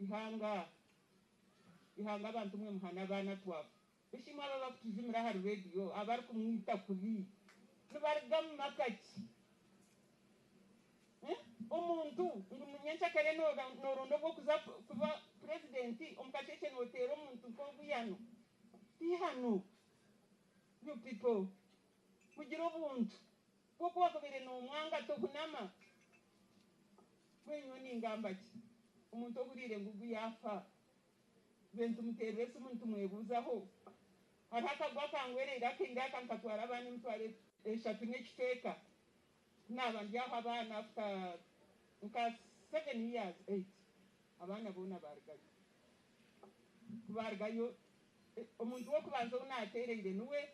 ihanga abantu mwe muhana abana twafu ishimwe aba bakutuzimira hari radio abari kumwita kubi nibarga mu makaki umuntu ngumunyencha kare norondo bwo kuba president omukasheshe notero umuntu ko buyano ihano you people kugira ubuntu kuko wakabere no mwanga to kunama mwenyo ningamba ki umuntu okurire ngugu yafa bentu muterese umuntu mwebuzaho haraka gwakangwerera kinda kankatwara abana mutware eshatu n'ekiteka n'abandyaho abana after 7 years 8 abana bona bargayo umuntu wo kubanza unaterere nuwe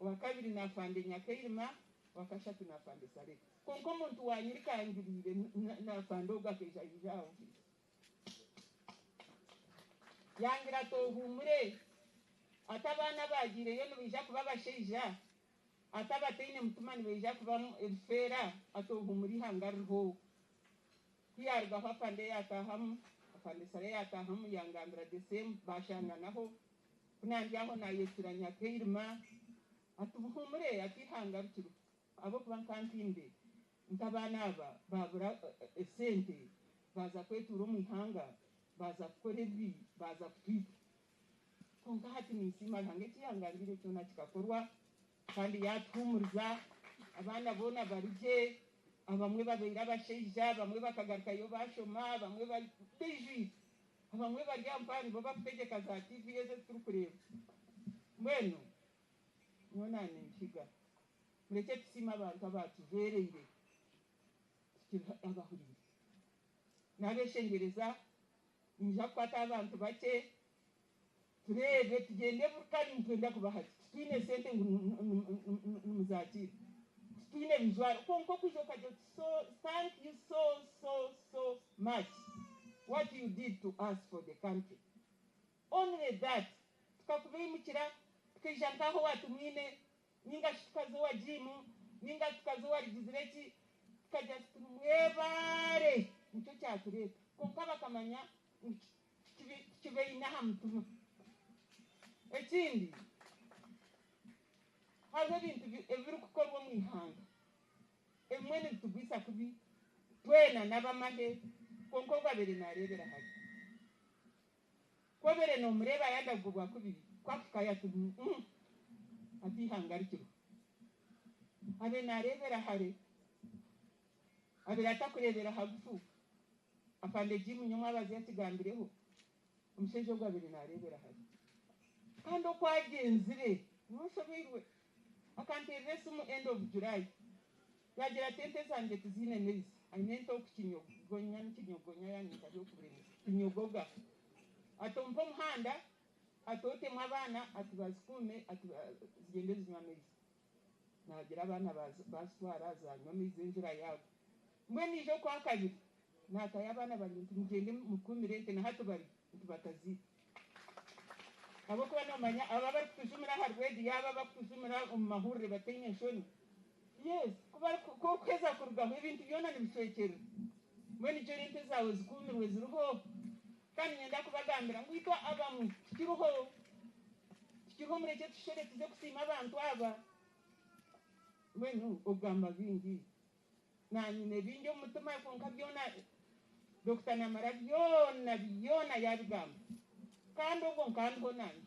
wakabiri nafande Nyakeirima wakashatu nafande Sare konko umuntu wanyirikangirire nafande ugakeja ijaho yangira tohumure atabana bagireyo nubija kuba basheja atabatine mutumani beja kuba elfera atohumuri hangarho kiyarga hafande yatahamu afande Sare yatahamu yangambira the same bashanganaho kunandyaho na yetiranya Keirima atuhumure atihangarukiro abo kuba kampinde ntabana aba babura esente baza kwetura umihanga baza gukora ibi baza kutwita konka hati nisima hange kiyangambire cyo nakikakorwa kandi yatwumuriza abana bona barije abamwe babira abasheja bamwe bakagaruka yo bashoma bamwe bari tiji abamwe bari ampani bo bakutegeka za TV yeze turukureba mweno nonane nkiga mureke tusima abantu abatuvereye abahuri nabeshengereza nja kwata abantu bake turebe tugende bukari ntwenda kubahati twine sente muzakira twine bizwara konko kujoka so thank you so much what you did to us for the country only that tukakubimukira tukijantaho watu mwine ninga shikazo wa jimu ninga tukazo wa rigizireki tukajya tumwebare nicyo cyatureta konka bakamanya kibe inaha mutuma ekindi haza bintu ebiri kukorwa mu ihanga emwene tugwisa kubi twena nabamahe konko babere narebera haje kobere no mureba yandagurwa kubi kwakaya tubu atihangarikiro abe narebera hare abe atakurebera hagufu afande jimu nyuma baziyakigambireho umusheje gwabere narebera hare kandi kwagenzire nushoberwe akanterese mu end of July yagira tente zanjye tuzine nezi ainento kukinyogonya n'ikinyogonya yanyita yo kubrema kinyogoga atompa muhanda atote mwabana atubazikume atuzigende zinyamezi nagira abana baswara za nyamezi injira yabo mwe nijo kwa kabiri nataya abana bari mugende mukumirete na hato bari tubatazi abo kuba nomanya aba bari kuzumira harwedi yaba bakuzumira mu mahurire batenye shoni yes kuba ko kweza kurugaho ibintu byona nibishekera mwe nijo rente zawe zikumirwe ziruho kandi nyenda kubagambira ngwito abamu kiruho mureke tushere tuze kusima abantu aba mwenu ogamba bingi nanyine bingi umutima konka byona Dr. Namara byona yabigamba kandi ubwo nkandiho nani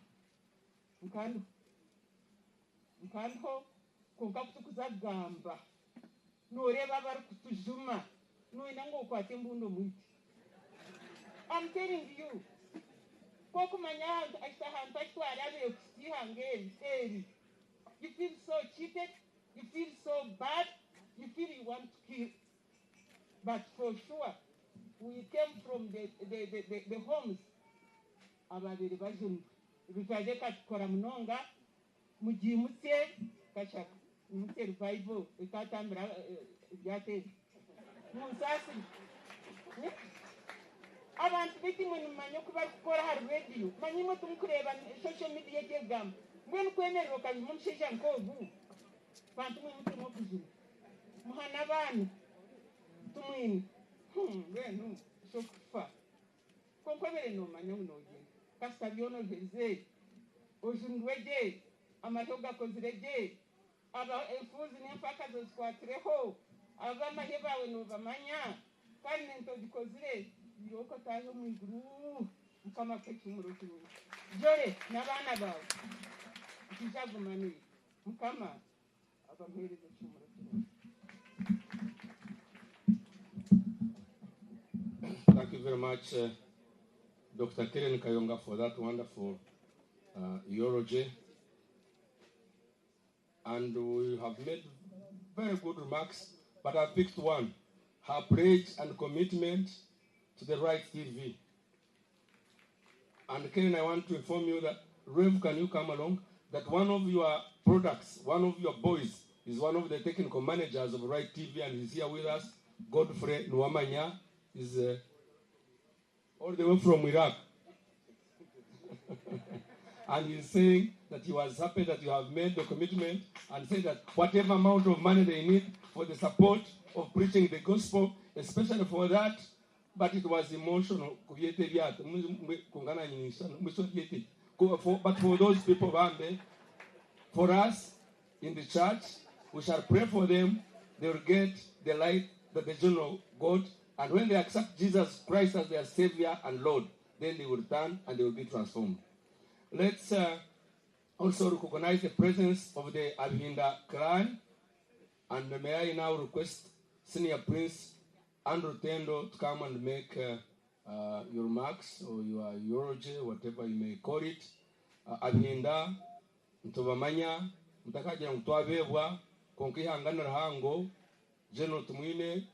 nkandiho konka kutukuzagamba noreba bari kutujuma noina ngo kwate mbundo mwiti I'm telling you koko manya aisahanta twara be kusihangeli you feel so cheated you feel so bad you feel you want to kill but for sure we came from the homes ababiri bajumba bikaje katkora munonga mujimutse kashaka mutse revival ikatambira byate musasi abantu bitimwe nimanyo kuba gukora hari radio manyimo tumukureba social media yegam mwe kwemerero kazi mumusheja nkovu bantu mwe mutimo kuzuma muhana bana tumwini benu sokufa no manya unoje kasta byono heze ojundweje amatoga kozireje aba enfuzi n'empaka zoskwatireho abamahe bawe no bamanya kandi nto gikozire yoko taje mu iguru mukama kecumuro cyuwe jore n'abana bawe kijagumani mukama abamhereze cyumuro cyuwe. Thank you very much, Dr. Karen Kayonga, for that wonderful eulogy. And we have made very good remarks, but I picked one, her pledge and commitment to the Right TV. And Karen, I want to inform you that, Rev, can you come along? That one of your products, one of your boys, is one of the technical managers of Right TV, and he's here with us. Godfrey Nwamanya is all the way from Iraq. And he's saying that he was happy that you have made the commitment and said that whatever amount of money they need for the support of preaching the gospel, especially for that, but it was emotional. But for those people, for us in the church, we shall pray for them. They will get the light that the general got. And when they accept Jesus Christ as their Savior and Lord, then they will turn and they will be transformed. Let's also recognize the presence of the Abhinda clan. And may I now request Senior Prince Andrew Tendo to come and make your remarks or your eulogy, whatever you may call it. Abhinda, Ntobamanya, Mtakaja Mtuabebwa, Konkihangana Hango, General Tumwine,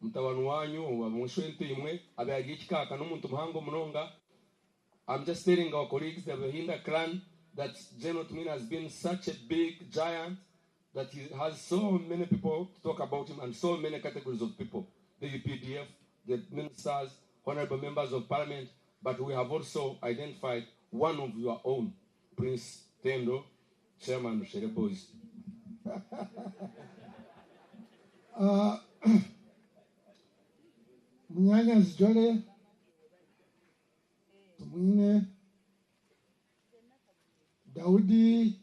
Mtawanu wanyu wa mwishwente imwe abeagikika kanumuntu muhango munonga. I'm just telling our colleagues, the Bahinda clan, that General Tumwine has been such a big giant that he has so many people to talk about him and so many categories of people. The UPDF, the ministers, honorable members of parliament, but we have also identified one of your own, Prince Tendo, Chairman of Shere Boys. Munyanya Zijole, Tumwine, Daudi,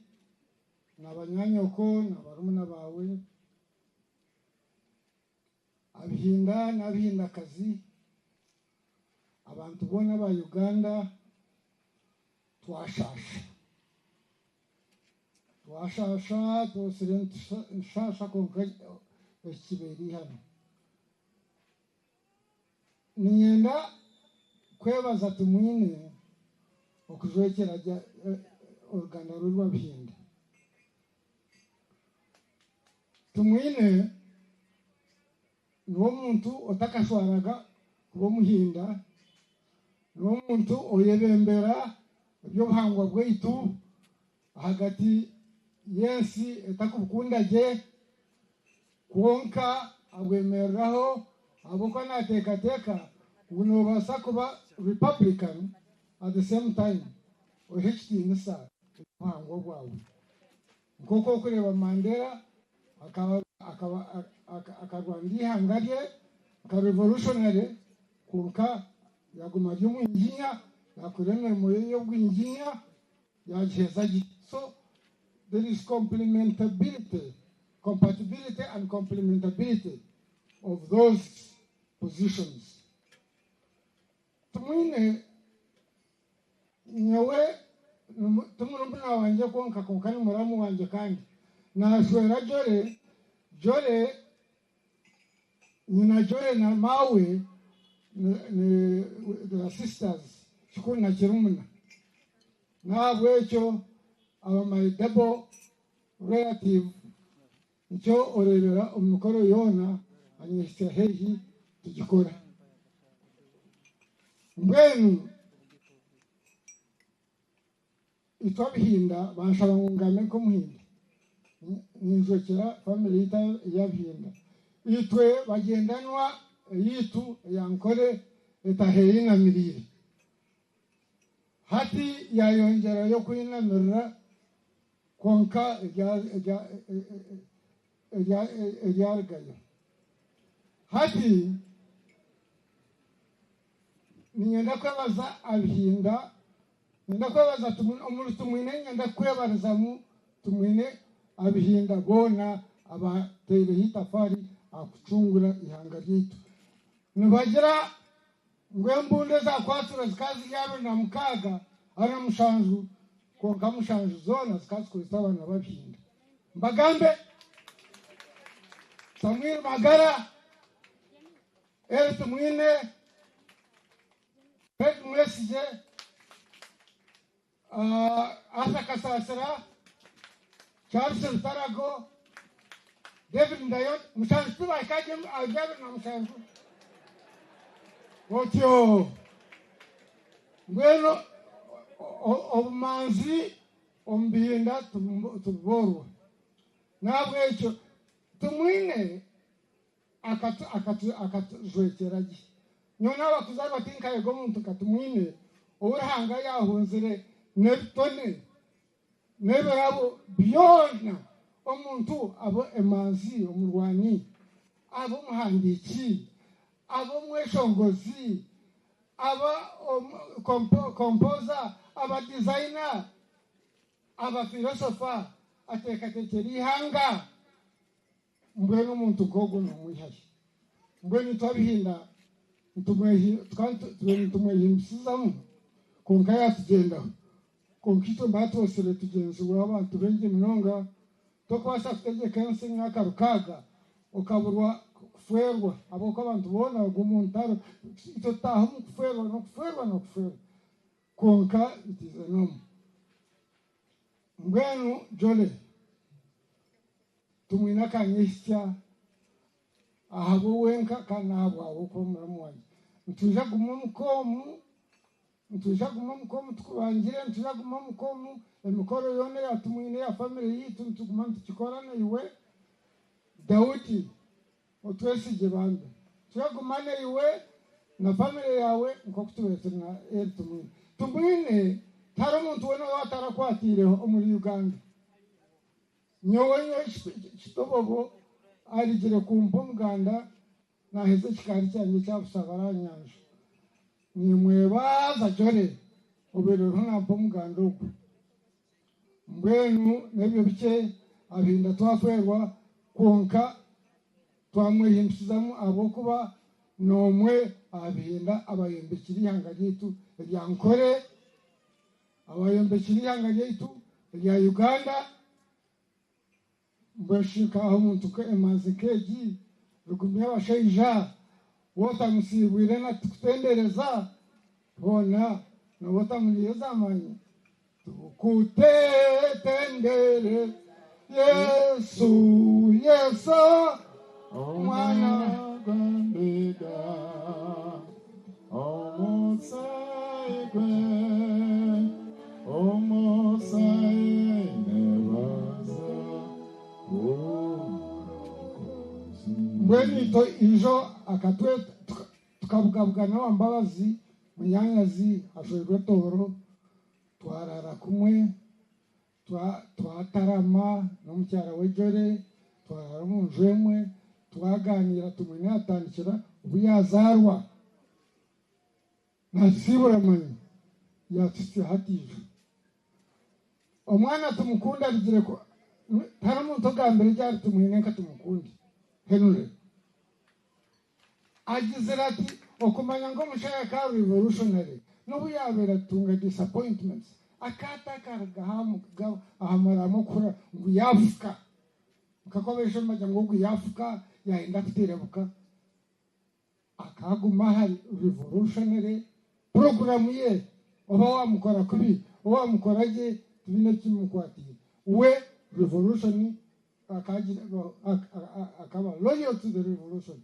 Nabanyanyoko, Nabarumuna bawe, Abhinda n'Abhindakazi, abantu bona ba Uganda, twashasha tosire nshasha konka ekiberi hano. Niyenda kwebaza Tumwine okuzwekera uruganda rw'Abhinda. Tumwine niwo muntu otakashwaraga kuba Muhinda, niwo muntu oyebembera ebyobuhangwa bwaitu hagati yensi etakukundage kwonka abwemereraho abuko natekateka unobasa kuba Republican at the same time ohekitiinisa obuhangwa bwawe nkoko kureba Mandela akarwanda ihanga rye revolutionary kunka yaguma ry'umwinginya yakuremera moyo y'ubwinginya yagiheza gito. So there is compatibility and complementability of those positions. Tumwine nyewe tumurumuna wanje konka ni muramu wanje kandi nashwera Jole nyina Jole na mawe the sisters chikuru na kirumuna nabwecho my double relative ncho orebera omukoro yona anyesha hehi tugikora mbwenu itwabihinda banshaba ngungame ko Muhinda ninzokera family ita y'Abhinda itwe bagendanwa yitu yankore etaheri na mirire hati yayongera yo kwinamirira konka eryargayo hati ninyenda kwebaza abihinda nyenda kwebaza umuntu tumwine nyenda kwebarizamu tumwine abihinda bona abateire hitafari akucungura ihanga ryitu nibagira ngwembunde za kwatura zikazi yabo na mukaga ana mushanju konka mushanju zona zikazi kurisa abana babihinda mbagambe Samuel Magara Elly Tumwine Pet Mwesije Asa Kasasira Charles Tarago David Ndayot mushanju tuba ikaje ajabe na mushanju Otyo Bueno obumanzi ombinda tuborwa nabwe ekyo tumwine akatujwekeragi nyona abakuzayi batinkaye gomuntu katumwine uburahanga yahunzire nebitone nebirabo byona omuntu abo emanzi omurwani abo muhandiki abo mweshongozi aba composer aba designer aba philosopher atekatekeri ihanga mbwenu umuntu gogo nomwihaye mbwenu twabihinda tumwehimsizamu konka yatugenda konkito mbatosere tugenzi w'abantu bengi munonga tokwasa kutegeka ensi myaka rukaga ukaburwa kufwerwa aboko abantu bona gumuntu ito taho kufwerwa no kufwerwa konka itize nomu mbwenu jole tumwina kanyisya ahabo wenka kana abo ko muramuwaje ntuja guma mukomu tukubangire ntuja guma mukomu emikoro yone yatumwine ya family yitu ntuguma tukikorana iwe Daudi otwesije bande tuyagumane iwe na family yawe nko kutubesana Elly Tumwine tumwine taro umuntu wona watarakwatireho muri Uganda nyowe chitobobo aligire kumpo muganda naheze kikari cyane cyabusagara nyanja nimwebaza jore obero ntampo muganda uko mbwenu nebyo bike abinda twafwerwa konka twamwehimsizamu abo kuba nomwe abinda abayembekiri ihanga ryitu ryankore abayembekiri ihanga ryitu rya Uganda mbashika aho umuntu ke emaze keji rugumya abashaija wota musibwire na tukutendereza bona na wota muliyeza amanyi tukutetendere Yesu mwana gambida omusaigwe mbwenito ijo akatwe tukabugabugana wambabazi munyanyazi ashojwe toro twarara kumwe twatarama n'umucyara wejore twarara munjemwe twaganira tumwine atandikira ubuyazarwa nasibura mani yatisi hatije omwana tumukunda rigire ko tara muntu gambere cyari tumwine ka tumukundi Henry agizira ati okumanya ngo mushaka ka revolutionary no buyabera tunga disappointments akata karga ahamara mukura ngo yafuka ukakobesha majya ngo yafuka yaenda kuterebuka akaguma hari revolutionary program ye oba wamukora kubi oba wamukoraje tubine kimukwatiye we revolution akaba loyal to the revolution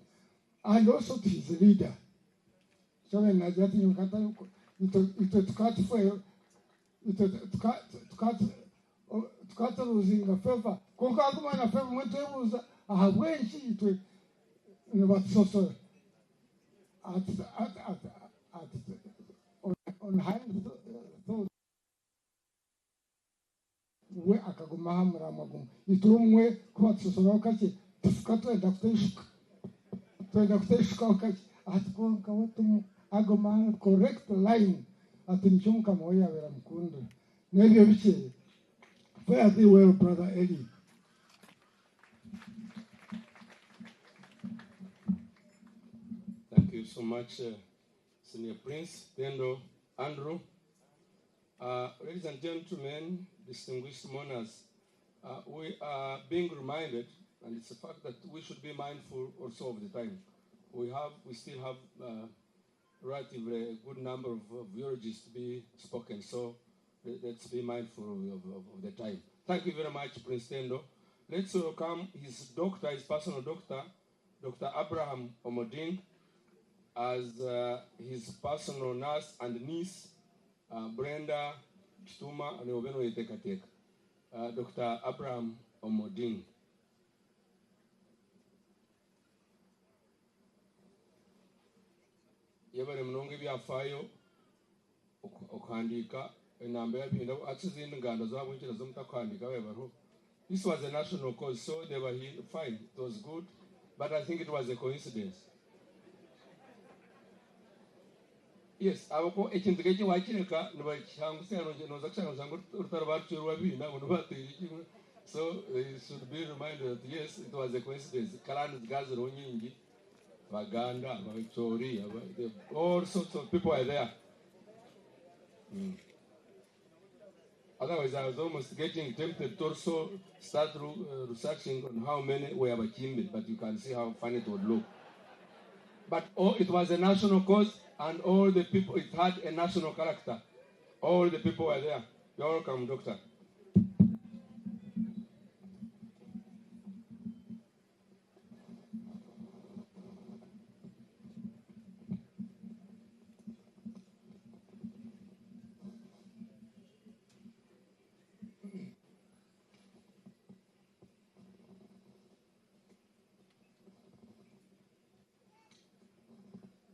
and also to his leader. So when I get in Qatar, it cut for cut losing the favor. Kokakuma na favor mtu ebuza ahawenshi itwe nebatsoso on hand we akaguma hamura magum itumwe kubatsosoroka cye tufuka twenda kuteshuka okachi atkonka wetu agoma correct line ati nicho mukama we yabera mukunda nebyo bike fare thee well brother Elly. Thank you so much, Senior Prince Tendo Andrew. Ladies and gentlemen, distinguished mourners, we are being reminded, and it's a fact that we should be mindful also of the time. We still have relatively good number of eulogies to be spoken, so let's be mindful of the time. Thank you very much, Prince Tendo. Let's welcome his doctor, his personal doctor, Dr. Abraham Omoding, as his personal nurse and niece, Brenda Chituma and Obeno Yetekateka. Dr. Abraham Omoding. Yabare mnonge byafayo okandika enamba yabinda atizindi ngando zabo nchira zomutakwandika webaro. This was a national cause, so they were fine. It was good, but I think it was a coincidence. Yes, abako ekintu kechi wakireka niba changu sero noza kushanga zangu utarubaruchirwa bina ngobatiri kimwe. So they should be reminded that yes, it was a coincidence. Kalani zigaziro nyingi, Baganda, Victoria, all sorts of people are there. Otherwise, I was almost getting tempted to also start researching on how many were Bakimbi, but you can see how funny it would look. But it was a national cause, and all the people, it had a national character. All the people were there. You're welcome, Doctor.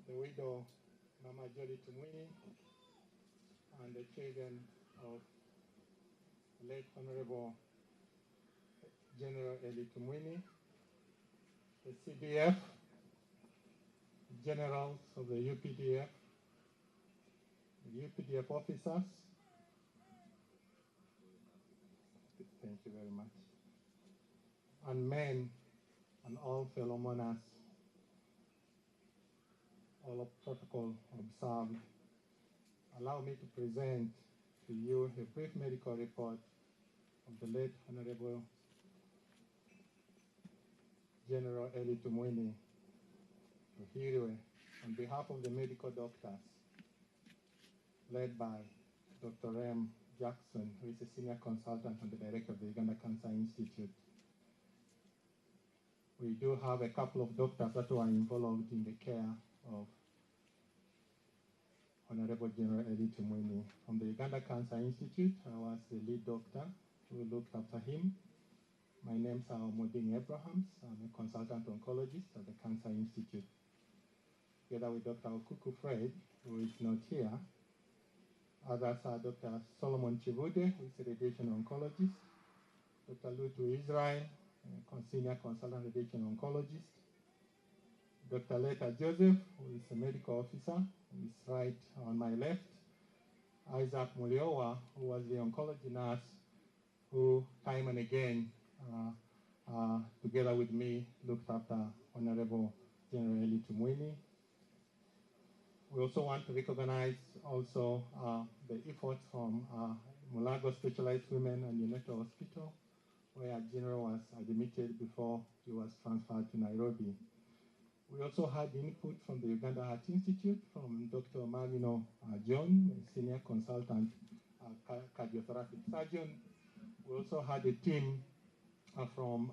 The widow, Mama Elly Tumwine, and the children of late Honorable General Elly Tumwine, the CDF, generals of the UPDF, the UPDF officers. Thank you very much. And men and all fellow mourners, all of protocol observed. Allow me to present to you a brief medical report of the late Honorable General Elly Tumwine Vigil on behalf of the medical doctors led by Dr. M. Jackson, who is a senior consultant and the director of the Uganda Cancer Institute. We do have a couple of doctors that were involved in the care of Honorable General Elly Tumwine. From the Uganda Cancer Institute, I was the lead doctor who looked after him. My name's Omoding Abrahams. I'm a consultant oncologist at the Cancer Institute. Together with Dr. Okuku Fred, who is not here. Others are Dr. Solomon Chibude, who is a radiation oncologist. Dr. Lutu Israel, a senior consultant radiation oncologist. Dr. Leta Joseph, who is a medical officer, who is right on my left. Isaac Muliowa, who was the oncology nurse, who time and again, together with me, looked after Honorable General Elly Tumwine. We also want to recognize also the efforts from Mulago Specialized Women and Neonatal Hospital, where General was admitted before he was transferred to Nairobi. We also had input from the Uganda Heart Institute, from Dr. Marino John, a senior consultant cardiothoracic surgeon. We also had a team from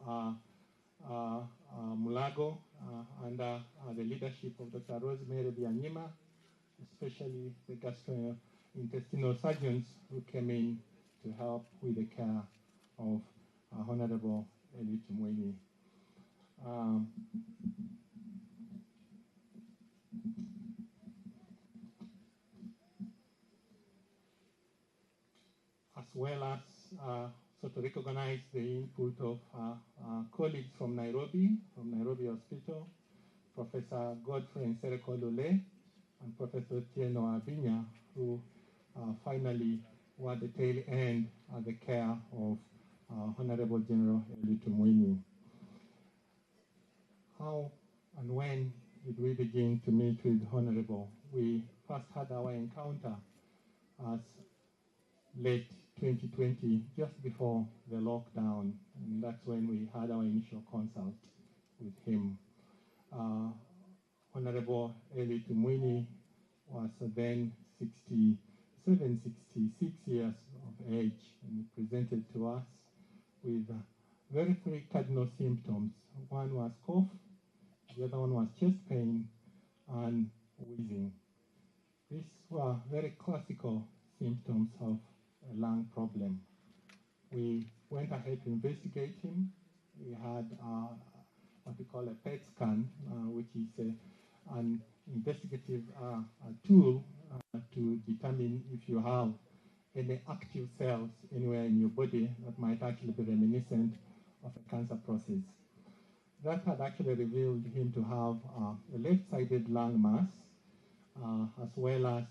Mulago under the leadership of Dr. Rosemary Bianyima, especially the gastrointestinal surgeons who came in to help with the care of Honorable Elly Tumwine. As well as so to recognize the input of colleagues from Nairobi Hospital, Professor Godfrey Nsereko Lule, and Professor Tieno Abinya, who finally were at the tail end at the care of Honorable General Elly Tumwine. How and when did we begin to meet with Honorable? We first had our encounter as late 2020, just before the lockdown, and that's when we had our initial consult with him. Honorable Elly Tumwine was then 67, 66 years of age, and he presented to us with very three cardinal symptoms. One was cough, the other one was chest pain, and wheezing. These were very classical symptoms of a lung problem. We went ahead to investigate him. We had what we call a PET scan, which is an investigative tool to determine if you have any active cells anywhere in your body that might actually be reminiscent of a cancer process. That had actually revealed him to have a left-sided lung mass, as well as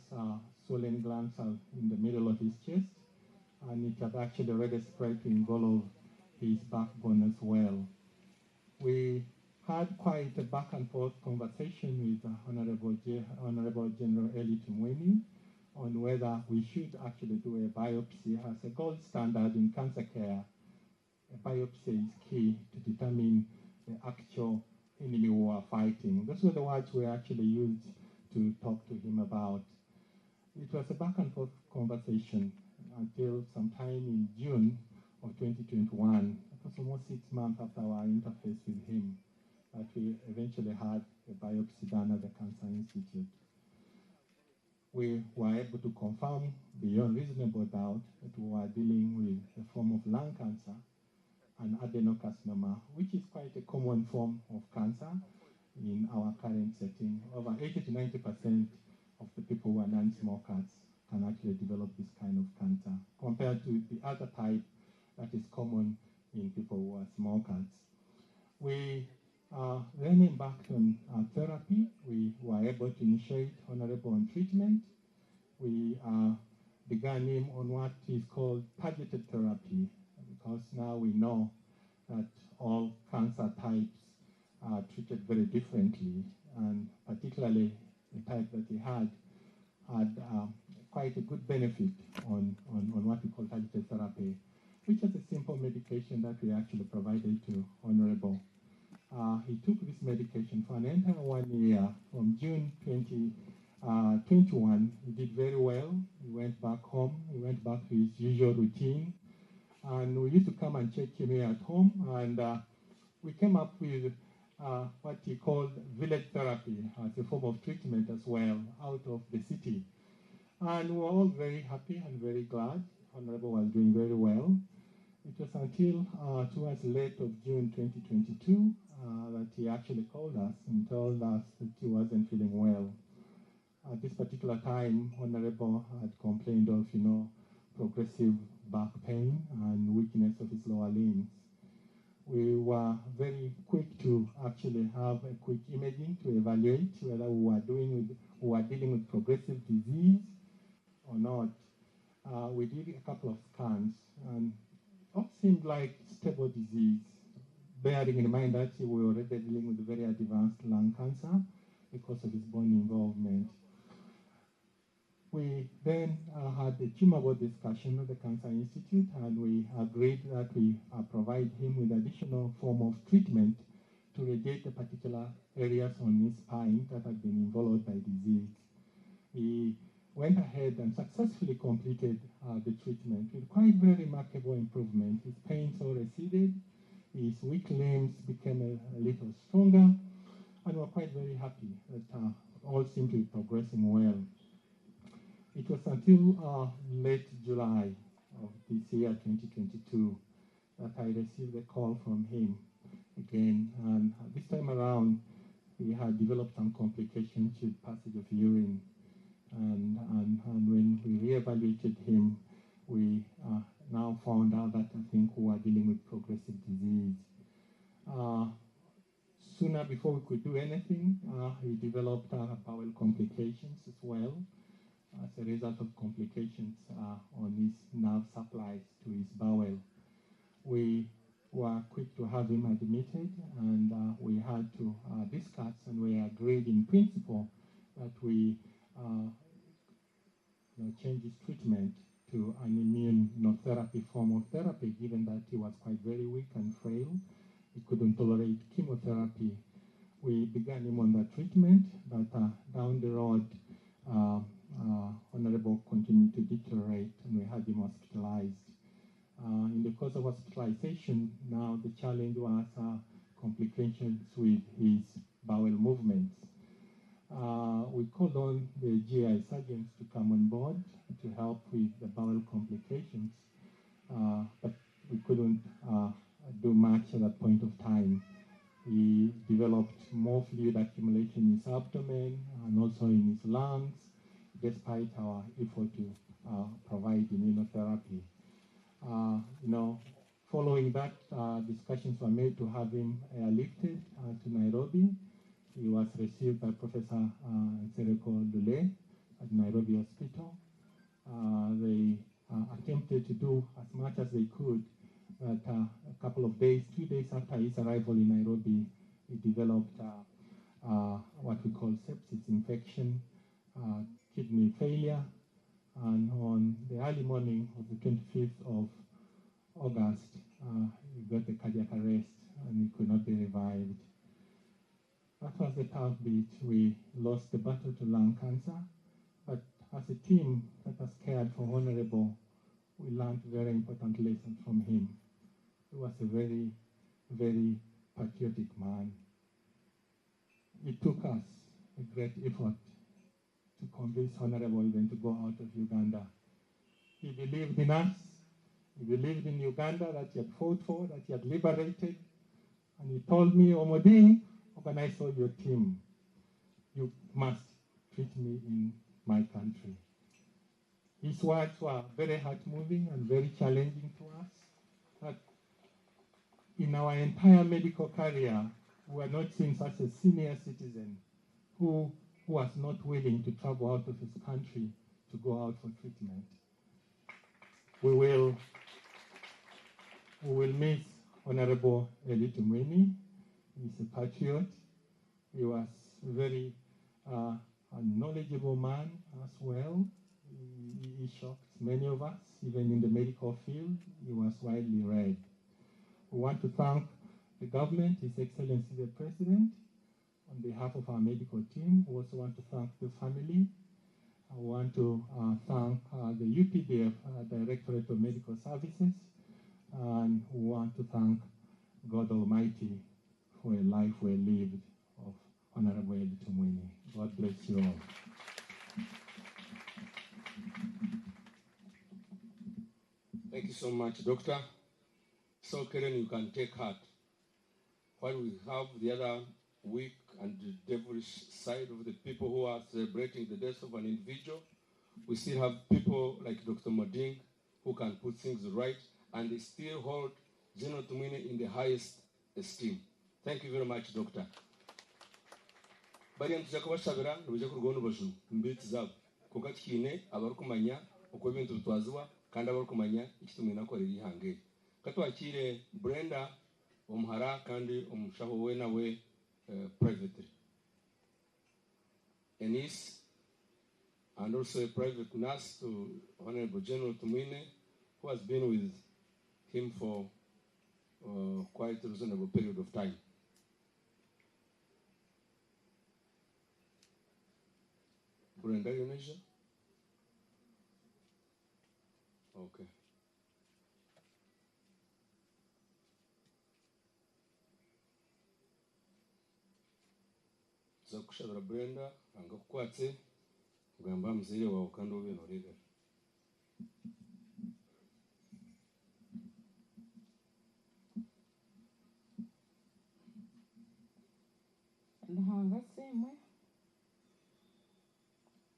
swollen glands in the middle of his chest, and it had actually already spread to involve his backbone as well. We had quite a back and forth conversation with Honorable General Elly Tumwine on whether we should actually do a biopsy as a gold standard in cancer care. A biopsy is key to determine the actual enemy we are fighting. Those were the words we actually used to talk to him about. It was a back and forth conversation until sometime in June of 2021. It was almost 6 months after our interface with him that we eventually had a biopsy done at the Cancer Institute. We were able to confirm beyond reasonable doubt that we were dealing with a form of lung cancer, an adenocarcinoma, which is quite a common form of cancer in our current setting. Over 80 to 90% of the people who are non-smokers can actually develop this kind of cancer, compared to the other type that is common in people who are smokers. We then embarked on therapy. We were able to initiate Honorable on treatment. We began him on what is called targeted therapy, because now we know that all cancer types are treated very differently, and particularly the type that he had quite a good benefit on what we call targeted therapy, which is a simple medication that we actually provided to Honorable. He took this medication for an entire 1 year. From June 2021, he did very well. He went back home. He went back to his usual routine. And we used to come and check him here at home. And we came up with what he called village therapy as a form of treatment as well, out of the city. And we were all very happy and very glad. Honorable was doing very well. It was until towards late of June 2022 that he actually called us and told us that he wasn't feeling well. At this particular time, Honorable had complained of, progressive back pain and weakness of his lower limbs. We were very quick to actually have a quick imaging to evaluate whether we were dealing with progressive disease or not. We did a couple of scans, and it seemed like stable disease, bearing in mind that we were already dealing with very advanced lung cancer because of his bone involvement. We then had a tumor board discussion at the Cancer Institute, and we agreed that we provide him with additional form of treatment to radiate the particular areas on his spine that had been involved by disease. He went ahead and successfully completed the treatment with quite very remarkable improvement. His pains all receded, his weak limbs became a little stronger, and we're quite very happy that all seemed to be progressing well. It was until late July of this year, 2022, that I received a call from him again, and this time around he had developed some complications with passage of urine. And when we reevaluated him, we now found out that I think we were dealing with progressive disease. sooner before we could do anything, he developed bowel complications as well as a result of complications on his nerve supplies to his bowel. We were quick to have him admitted, and we had to discuss, and we agreed in principle that we change his treatment to an immunotherapy form of therapy, given that he was quite very weak and frail. He couldn't tolerate chemotherapy. We began him on that treatment, but down the road, Honorable continued to deteriorate, and we had him hospitalized. In the course of hospitalization, now the challenge was complications with his bowel movements. We called on the GI surgeons to come on board to help with the bowel complications, but we couldn't do much at that point of time. He developed more fluid accumulation in his abdomen and also in his lungs, despite our effort to provide immunotherapy. Following that, discussions were made to have him airlifted to Nairobi. He was received by Professor Nsereko Lule at Nairobi Hospital. They attempted to do as much as they could, but a couple of days, 2 days after his arrival in Nairobi, he developed what we call sepsis infection, kidney failure, and on the early morning of the 25th of August, he got a cardiac arrest and he could not be revived. That was the tough bit. We lost the battle to lung cancer, but as a team that has cared for Honorable, we learned very important lessons from him. He was a very, very patriotic man. It took us a great effort to convince Honorable even to go out of Uganda. He believed in us. He believed in Uganda that he had fought for, that he had liberated. And he told me, Omoding, organize all your team. You must treat me in my country. His words were very heart-moving and very challenging to us. But in our entire medical career, we were not seen such a senior citizen who was not willing to travel out of his country to go out for treatment. We will miss Honorable Elly Tumwine. He's a patriot. He was a very knowledgeable man as well. He shocked many of us, even in the medical field. He was widely read. We want to thank the government, His Excellency the President, on behalf of our medical team. We also want to thank the family. I want to thank the UPDF, Directorate of Medical Services, and we want to thank God Almighty for a life well lived of Honorable Elly Tumwine. God bless you all. Thank you so much, Doctor. So, Karen, you can take heart. While we have the other weak and the devilish side of the people who are celebrating the death of an individual, we still have people like Dr. Moding who can put things right, and they still hold General Tumwine in the highest esteem. Thank you very much, Doctor. Bari ntujya kubashabira nubije kurugona ubujuru mbitsi zabo kuko kine abarukumanya uko bintu bitwazwa kandi abarukumanya ikitumwina ko riri hange katwakire Brenda omuhara kandi omushaho we nawe privately. A niece and also a private nurse to Honorable General Tumwine, who has been with him for quite a reasonable period of time. Brenda, you measure? Okay. Zakushabira Brenda angakukwatse kugamba mzee wawe kandi ube norega. Ndahanga semwe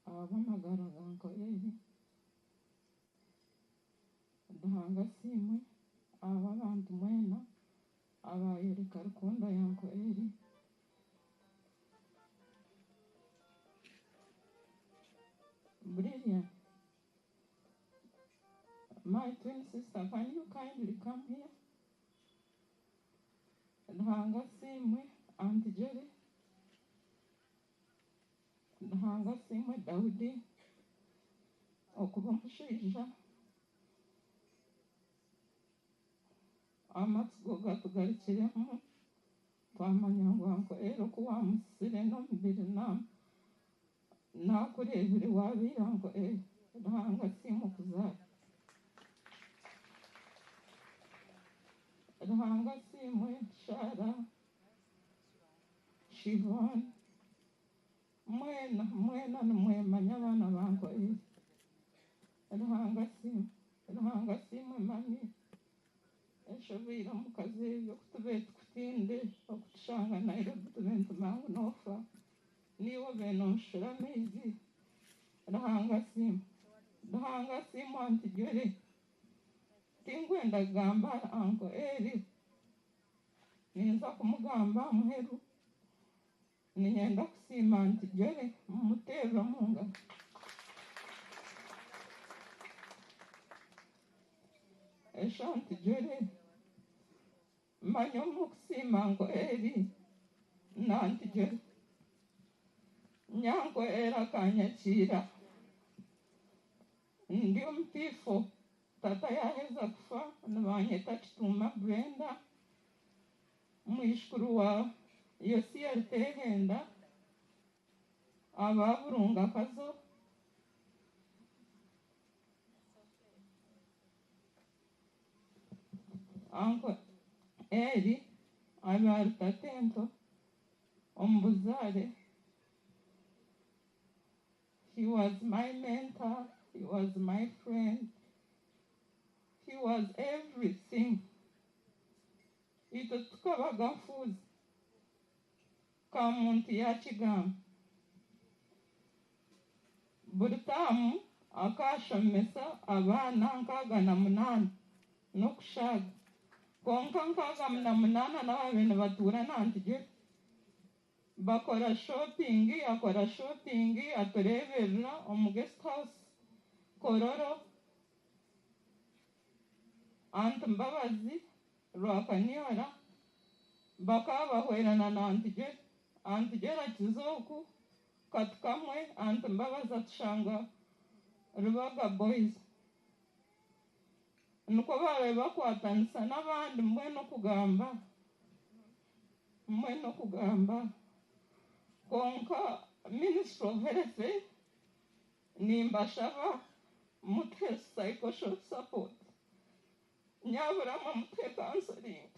abamagara ganko Elly. Ndahanga semwe aba bantu mwena abayereka rukundo yanko Elly brilliant. My twin sister, can you kindly come here? Dhanga simwe, Auntie Jerry. Dhanga simwe, Daudi. Okuba mushaija. Amatsiko gatugarukiremu. Twamanya ngu anko ero kuwamusire n'omubiri nakurebire wabiira nko Dhanga simwe kuzaara. Dhanga simwe, Shara, Shivon, mwena nimwemanya abaana banko Dhanga simwe mami. Eshoboire omukazi ebyo kutube tukutinde okutushanga Nairobi tube nitumangu nofa niwe bene omushura amaizi. Dhanga simwe Auntie Jerry. Tingwenda kugamba anko eri ninza kumugamba muheru ninyenda kusiima Auntie Jerry mumuteerera mungalo. Esho Auntie Jerry manya omukusiima anko eri na Auntie Jerry nyanko eri akanyakiira ndi omutifo tata yaheza kufa nibanyeta Kituuma Brenda mwishukuru wa Yosieri Tehenda aba Burunga Kazo. Uncle Eddie abari tatento ombuzare. He was my mentor, he was my friend, he was everything. Ito tukabaga mfuzi kamuntu yakigamba buri tamu akashomesa abaana 68 n'okushaga konka 68 nabo nibatuura na Auntie Jerry. Bakora shopping, akora shopping, atureberera omu guest house Kororo. Aunt Mbabazi Rwakanyora bakaba bahwerana na Auntie Jerry. Auntie Jerry akizoku katukamwe Aunt Mbabazi atushanga Rubaga Boys. Nuko babe bakwatanisa n'abandi mwe no kugamba konka Ministry of Health nimbashaba muthe psychosocial support nyabura muthe counseling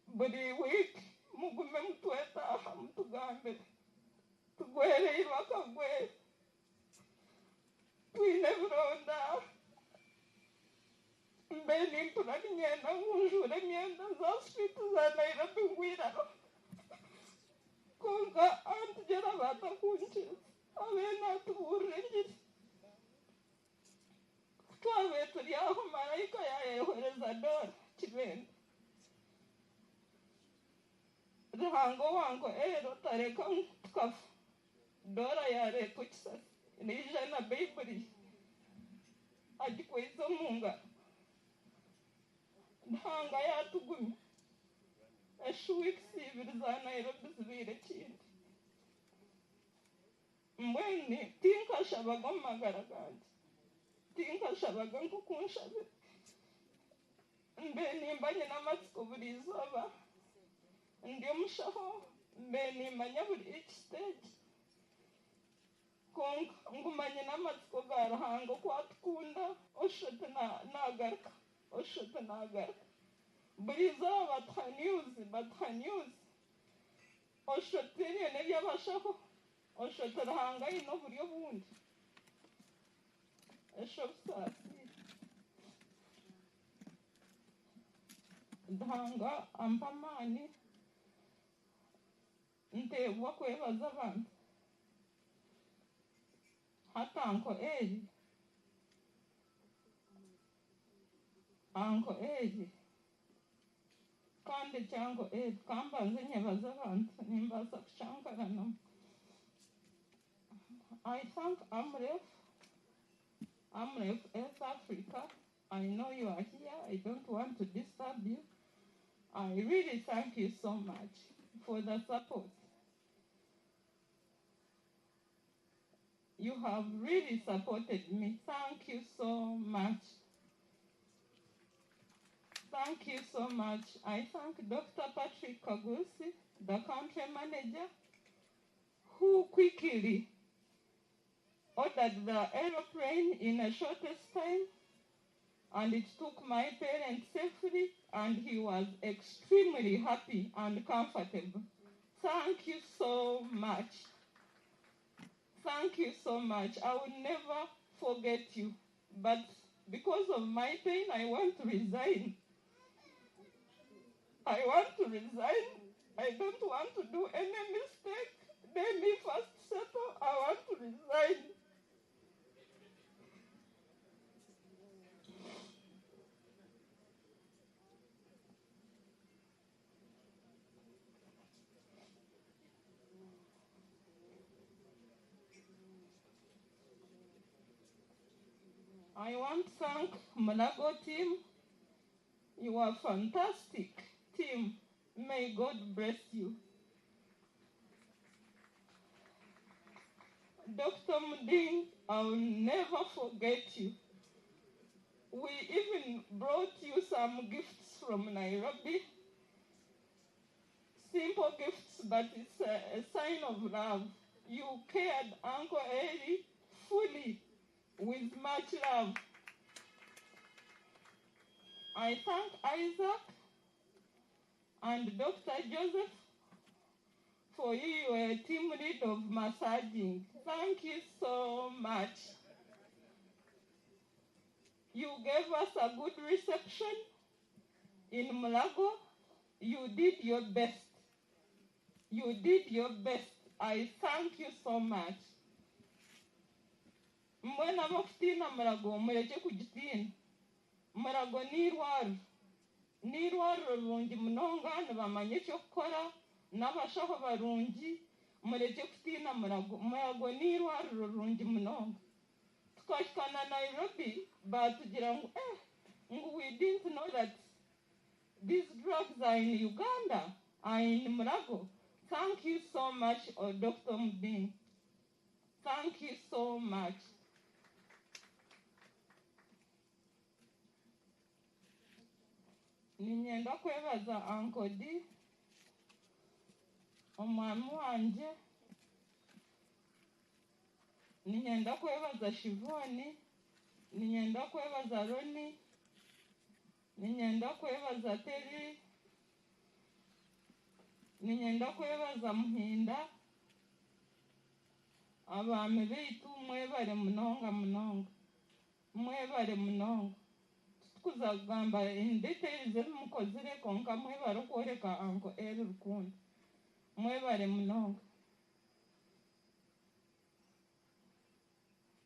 buri week mugume mutwetaha mutugambe tugwere bakagwe twine buronda mbeni mpurani myenda nkunjure myenda za street za Nairobi ngwiraro konka Auntie Jerry batakunkiza abena tuburire ngiri twabe turi aho marayika yayehereza Dora Kibenda. Ruhango wango ero tareka tukafa Dora yareka kisasi nije na Bible agikweza munga Dhanga yatugumye weeks ibiri za Nairobi zibire kindi mbweni tinkashabaga amagara ganje tinkashabaga nkukunshabira mbeni mbanye n'amatsiko buri izaba ndi omushaho mbeni manya buri stage konka ngumanye n'amatsiko ga Ruhango kwatukunda oshote nagaruka oshote nagaruka buri izaba batha news oshote nyene byabashaho oshote Ruhanga ino buri obundi esho busasi Dhanga ampamani ntebwa kwebaza abantu hata Uncle Eddie kandi cyango kambanze nyebaza abantu nimbaza kuchankarana. I thank Amref from South Africa. I know you are here. I don't want to disturb you. I really thank you so much for the support. You have really supported me. Thank you so much. Thank you so much. I thank Dr. Patrick Kagusi, the country manager, who quickly ordered the aeroplane in a shortest time, and it took my parents safely, and he was extremely happy and comfortable. Thank you so much. Thank you so much. I will never forget you. But because of my pain, I want to resign. I want to resign. I don't want to do any mistake. Let me first settle. I want to resign. I want to thank Malago team. You are fantastic team. May God bless you. Dr. Muding, I'll never forget you. We even brought you some gifts from Nairobi. Simple gifts, but it's a sign of love. You cared Uncle Elly fully with much love. I thank Isaac and Dr. Joseph for you were a team lead of massaging. Thank you so much. You gave us a good reception in Mulago. You did your best. You did your best. I thank you so much. Mwena bafutina Mulago, mureke kugitina. Mulago nirwaru rungi munonga nibamanye cyo gukora n'abashaho barungi mureke kutina Mulago nirwaru rungi munonga. Tukashikana Nairobi batugira ngo we didn't know that these drugs are in Uganda, are in Mulago. Thank you so much, Dr. Muding. Thank you so much. Ninyenda kwebaza Uncle D, omwami wanje. Ninyenda kwebaza Shivoni. Ninyenda kwebaza Roni. Ninyenda kwebaza Terry. Ninyenda kwebaza Muhinda. Abami beitu mwebale munonga munonga. Mwebale munonga. Tukuzagamba in details mukozire konka mwebale kworeka Uncle Elly rukundo. Mwebale munonga.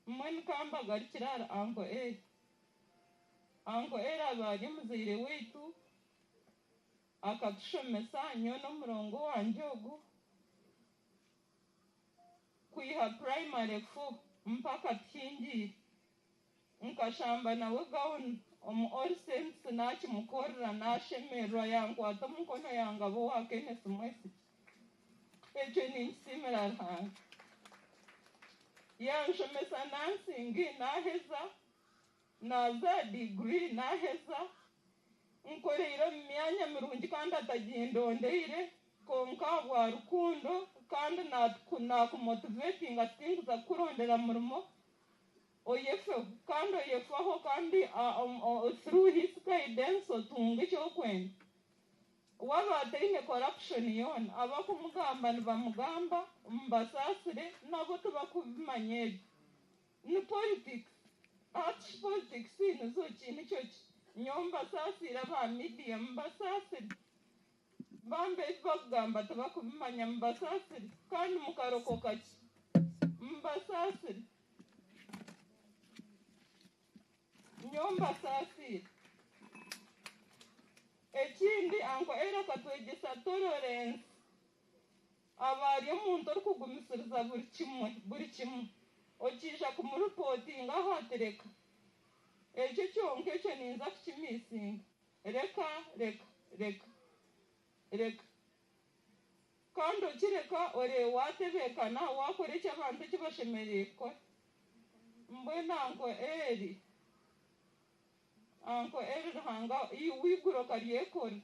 Mwene kamba garikirara Uncle Elly. Uncle Elly abari muzaire weitu akatushomesa nyo n'umurongo wanje ogu kwiha primary 4 mpaka tuhingiye nkashamba nawe gawuni omu all saints nakimukorera nashemererwa yankwata omukono yange abo wakenesi mwesi ekyo ninkisimira Ruhanga. Yanshomesa nansingi naheza naza degree naheza nkoreire mu myanya mirungi kandi atagindondeire konka bwa rukundo kandi nakumotivatinga tinguza kurondera murimo oyefeho kandi oyefaho kandi through his guidance otunga ekyokwenda waba ataine corruption yona abakumugamba nibamugamba mbasasire nabo tibakubimanya ebyo ni politics ati politics nizo kintu kyoki nyo mbasasire aba media mbasasire bambe bakugamba tibakubimanya mbasasire kandi mukarokoka ki mbasasire nyo mbasasire. Ekindi Uncle Elly akatwegesa tolerance abari omuntu orikugumisiriza buri kimwe okija kumuripotinga aho atereka ekyo kyonka ekyo ninza kukimisinga reka kandi okireka oreeba watebekana wakora eki abantu ekibashemereire kukora mbwenu anko eri ruhanga iguru karyekora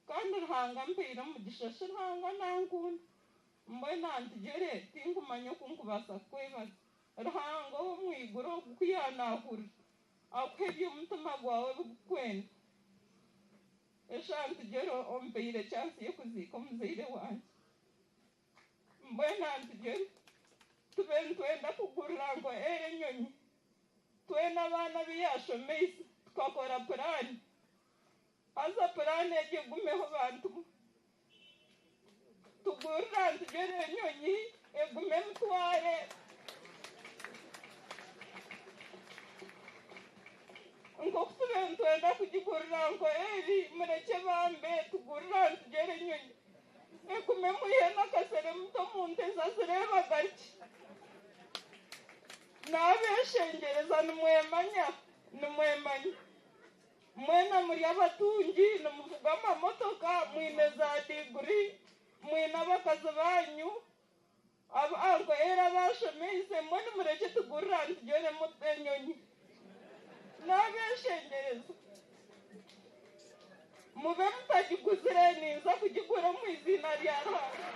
kandi ruhanga mpeire omugisha si ruhanga nankunda mbwenu antugere tinkumanya oku nkubasa kukwebaza ruhanga ow'omwiguru okuyanahurira akuha eby'omutima gwawe bigukwenda eshantugere ompeire chansi y'okuziika omuzaire wange mbwenu antugere tube ntwenda kugurira nko enyonyi twena abaana beyashomeise tukakora purani haza purani egi egumeho bantu tugurira ntugere enyonyi egume mutware nk'oku tube ntwenda kugigurira nko eri mureke bambe tugurira ntugere enyonyi egume muyihe n'akasere muto mu nteza zireba gake n'abeshengereza nimwemanya mwena muri abatungi nimuvuga amamotoka mwine za diguri mwine abakazi banyu anko era bashomeise mwe nimureke tugurira ntugere enyonyi n'abeshengereza mube mutagiguzire ninza kugigura mu izina rya Ruhanga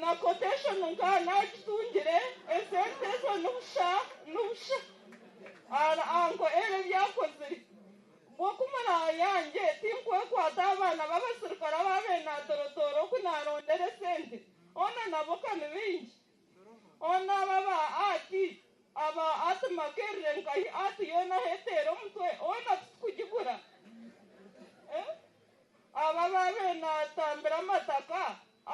na quotation nkanagitungire esente ezo n'ubusha anko ere byakozire bwokumara yange tinkwekwata abaana b'abasirikare ababenadorotoro kunarondera esente ona nabo kani bingi ona baba ati makerere nkahi ati yona hetera omutwe ona tukugigura aba babenatambira amataka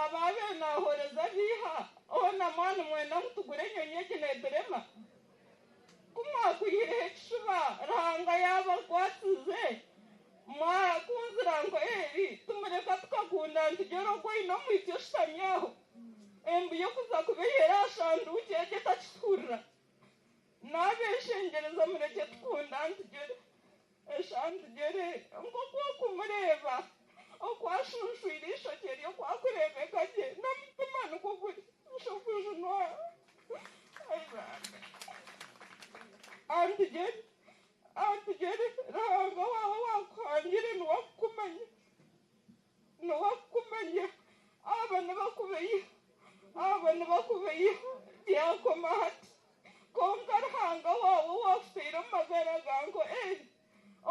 ababenahoreza biha ona mwana mwenda mutugure enyonyi eginedirema kumwakuyireho ekishuba Ruhanga yabakwasize mwakunzira nko eri tumureka tukagunda ntugere ogwine omwityo oshutamyaho embu y'okuza kubeyera ashanduuki egi etakituhurira n'abeshengereza mureke tukunda ntugere eshantugere nk'okwokumureba okwashunshwire ishokye ryo kwakurebeka gye n'omutima nikwo guri nshokujunwa antugere Ruhanga wawe wakuhangire niwakukumanya aba nibakubeye byakoma hati konka Ruhanga wawe wafire omu magara ganko eri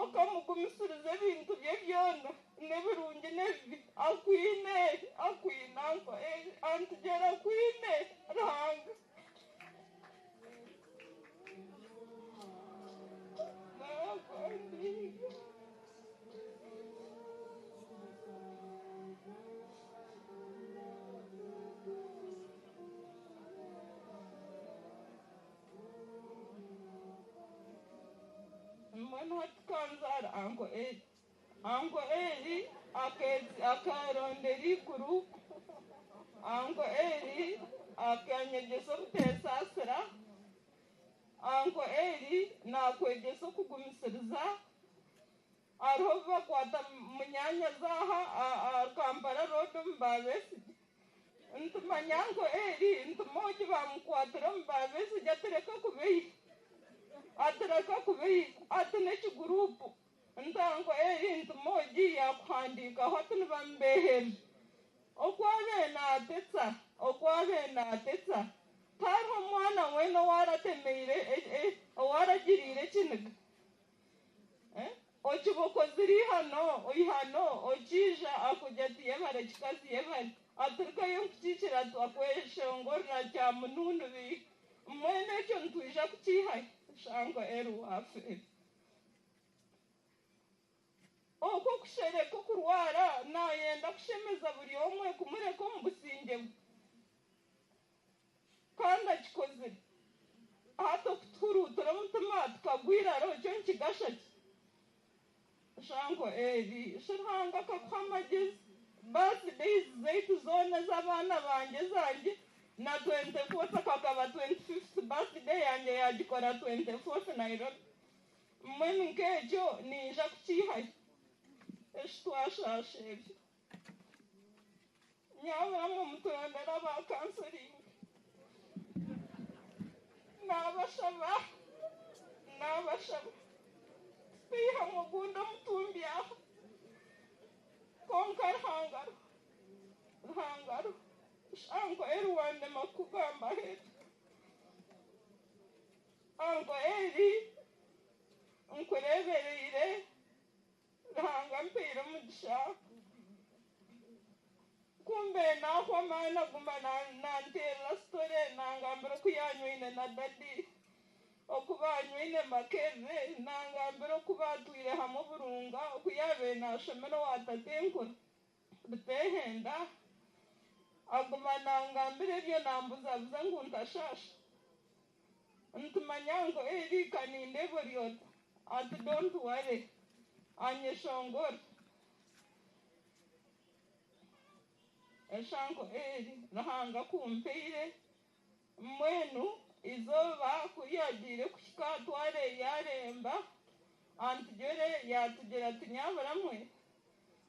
okamugumisiriza ebintu bye byona n'ebirungi n'ebibi akwine anko eri antugere akwine Ruhanga mwenu hatukanzara anko eri akarondera iguru anko eri akanyegesa obutesasira anko eri nakwegesa okugumisiriza hariho bakwata munyanya zaha Kampala road omu Babesige ntumanya anko eri ntumogi bamukwatira omu Babesige atereka kubeyi ati n'ekigurupu ntanko eri ntumogi yakuhandikaho ati nibamubehera okwabenatetsa tariho omwana weena owaratemeire owaragiriire ekiniga okiboko ziri ihano okija akujya ati yebare kikazi yebare aturikayo nkukikira akweshongorera kya mununu bihi mwene ekyo ntwija kukihayo shango eri wafere okwo kushereka okurwara nayenda kushemeza buri omwe kumureka omu businge bwe kandi akikozire hati okutuhurutira omutima tukagwiraro ekyo nikigasha ki shango eri Ruhanga akakuha amagezi birthday fees zaitu zona z'abana banjye zanjye na 24th akagaba 25th birthday yanjye yagikora 24th Nairobi mwenu nk'ekyo ninja kukihayo eshi twashasha ebyo nyaburamu muturondera ba counseling n'abashaba twiha mugunda mutumbyaho konka ruhangaro shanko eruwande makugamba hetu anko eri nkurebereire ruhanga mpeire umugisha kumbe naho mana guma nantera story nangambira kuyanywine na dadi okubanywine makeze nangambira kubatwire hamwe burunga okuyabe nashomero watatenkura bitehenda aguma nangambira ebyo nambuzabuza ngu ntashasha ntumanyango eri kaninde buryota ati don't worry anyeshongora eshanko eri ruhanga kumpeire mwenu izoba kuyagire kushika tware yaremba antugere yatugera tunyabaramwe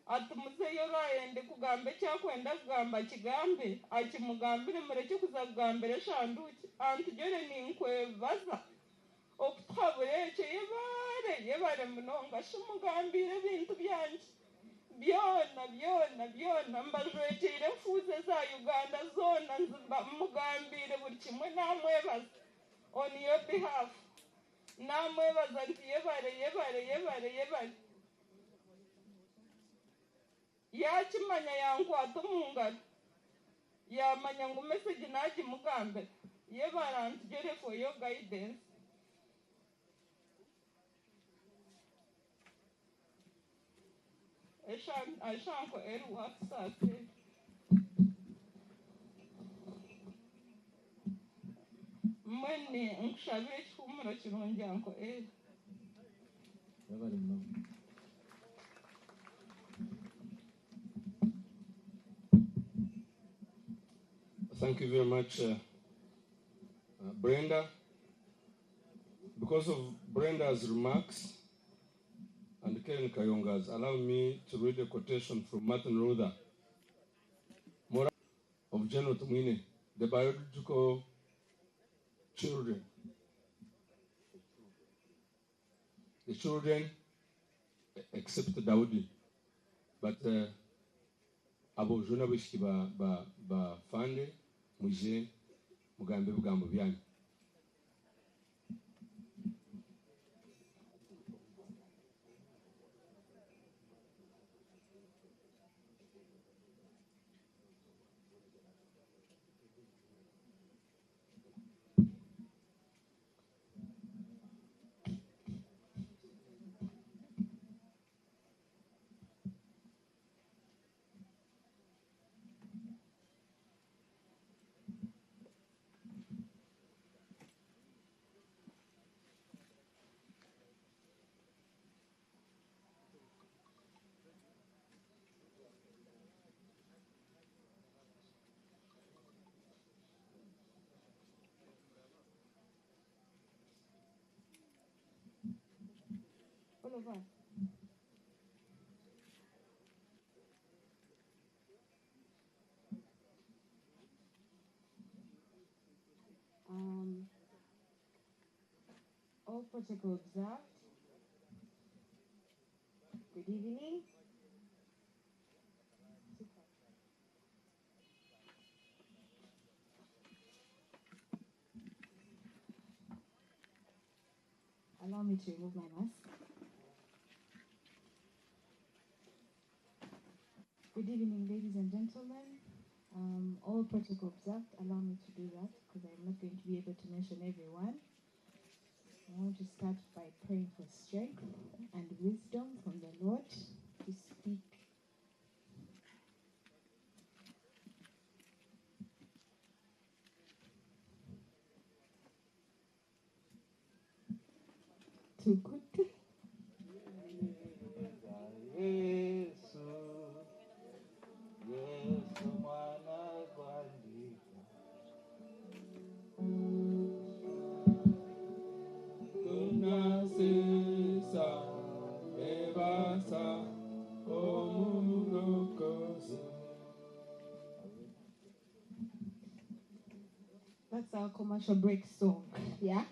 atumuzeyo bayende kugambe cyakwenda kugamba kigambe akimugambire mureke kuzagambira shanduki antugere ninkwebaza okutwabureke yebare munonga shumugambire bintu byanje byona mbajwekere mfuze za Uganda zona mugambire buri kimwe namwebaza on your behalf namwebaza nti yebare yakimanya yankwata omungaro yamanya ngu message nagimugambe yebara ntugere for your guidance Eshanko eri wakisase mwene nkushabire ekihumuro kirungi anko eri Thank you very much, Brenda. Because of Brenda's remarks and Karen Kayonga's, allow me to read a quotation from Martin Luther of Elly Tumwine, the biological children. The children except Daudi, but abo jona bishiki ba fande muje mugambe bugambo byanyu. Oliver. All protocol observed. Good evening. Allow me to remove my mask. Good evening, ladies and gentlemen. All protocol observed. Allow me to do that because I'm not going to be able to mention everyone. I want to start by praying for strength and wisdom from the Lord to speak. Too good. Yes, That's our commercial break song. Yeah?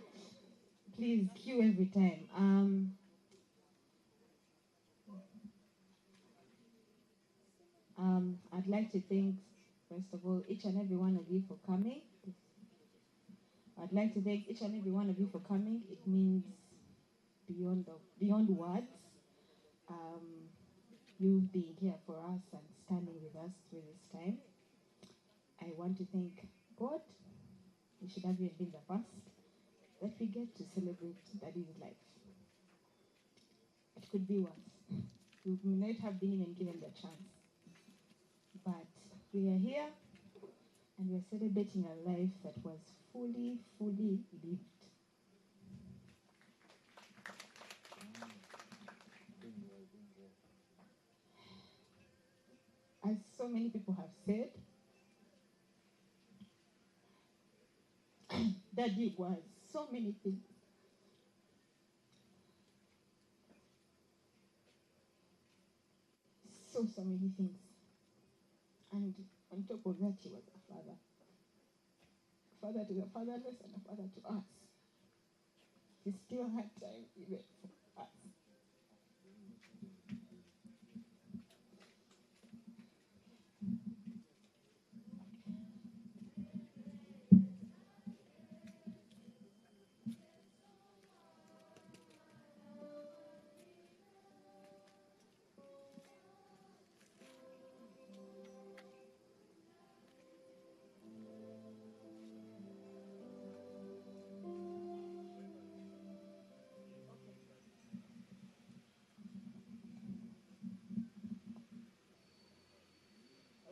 Please cue every time. I'd like to thank, first of all, each and every one of you for coming. I'd like to thank each and every one of you for coming. It means beyond words. You being here for us and standing with us through this time. I want to thank God. It should have been the first that we get to celebrate Daddy's life. It could be worse. We may not have been even given the chance. But we are here and we are celebrating a life that was fully lived. As so many people have said, Daddy was so many things. So many things. And on top of that, he was a father. A father to the fatherless and a father to us. He still had time even for us.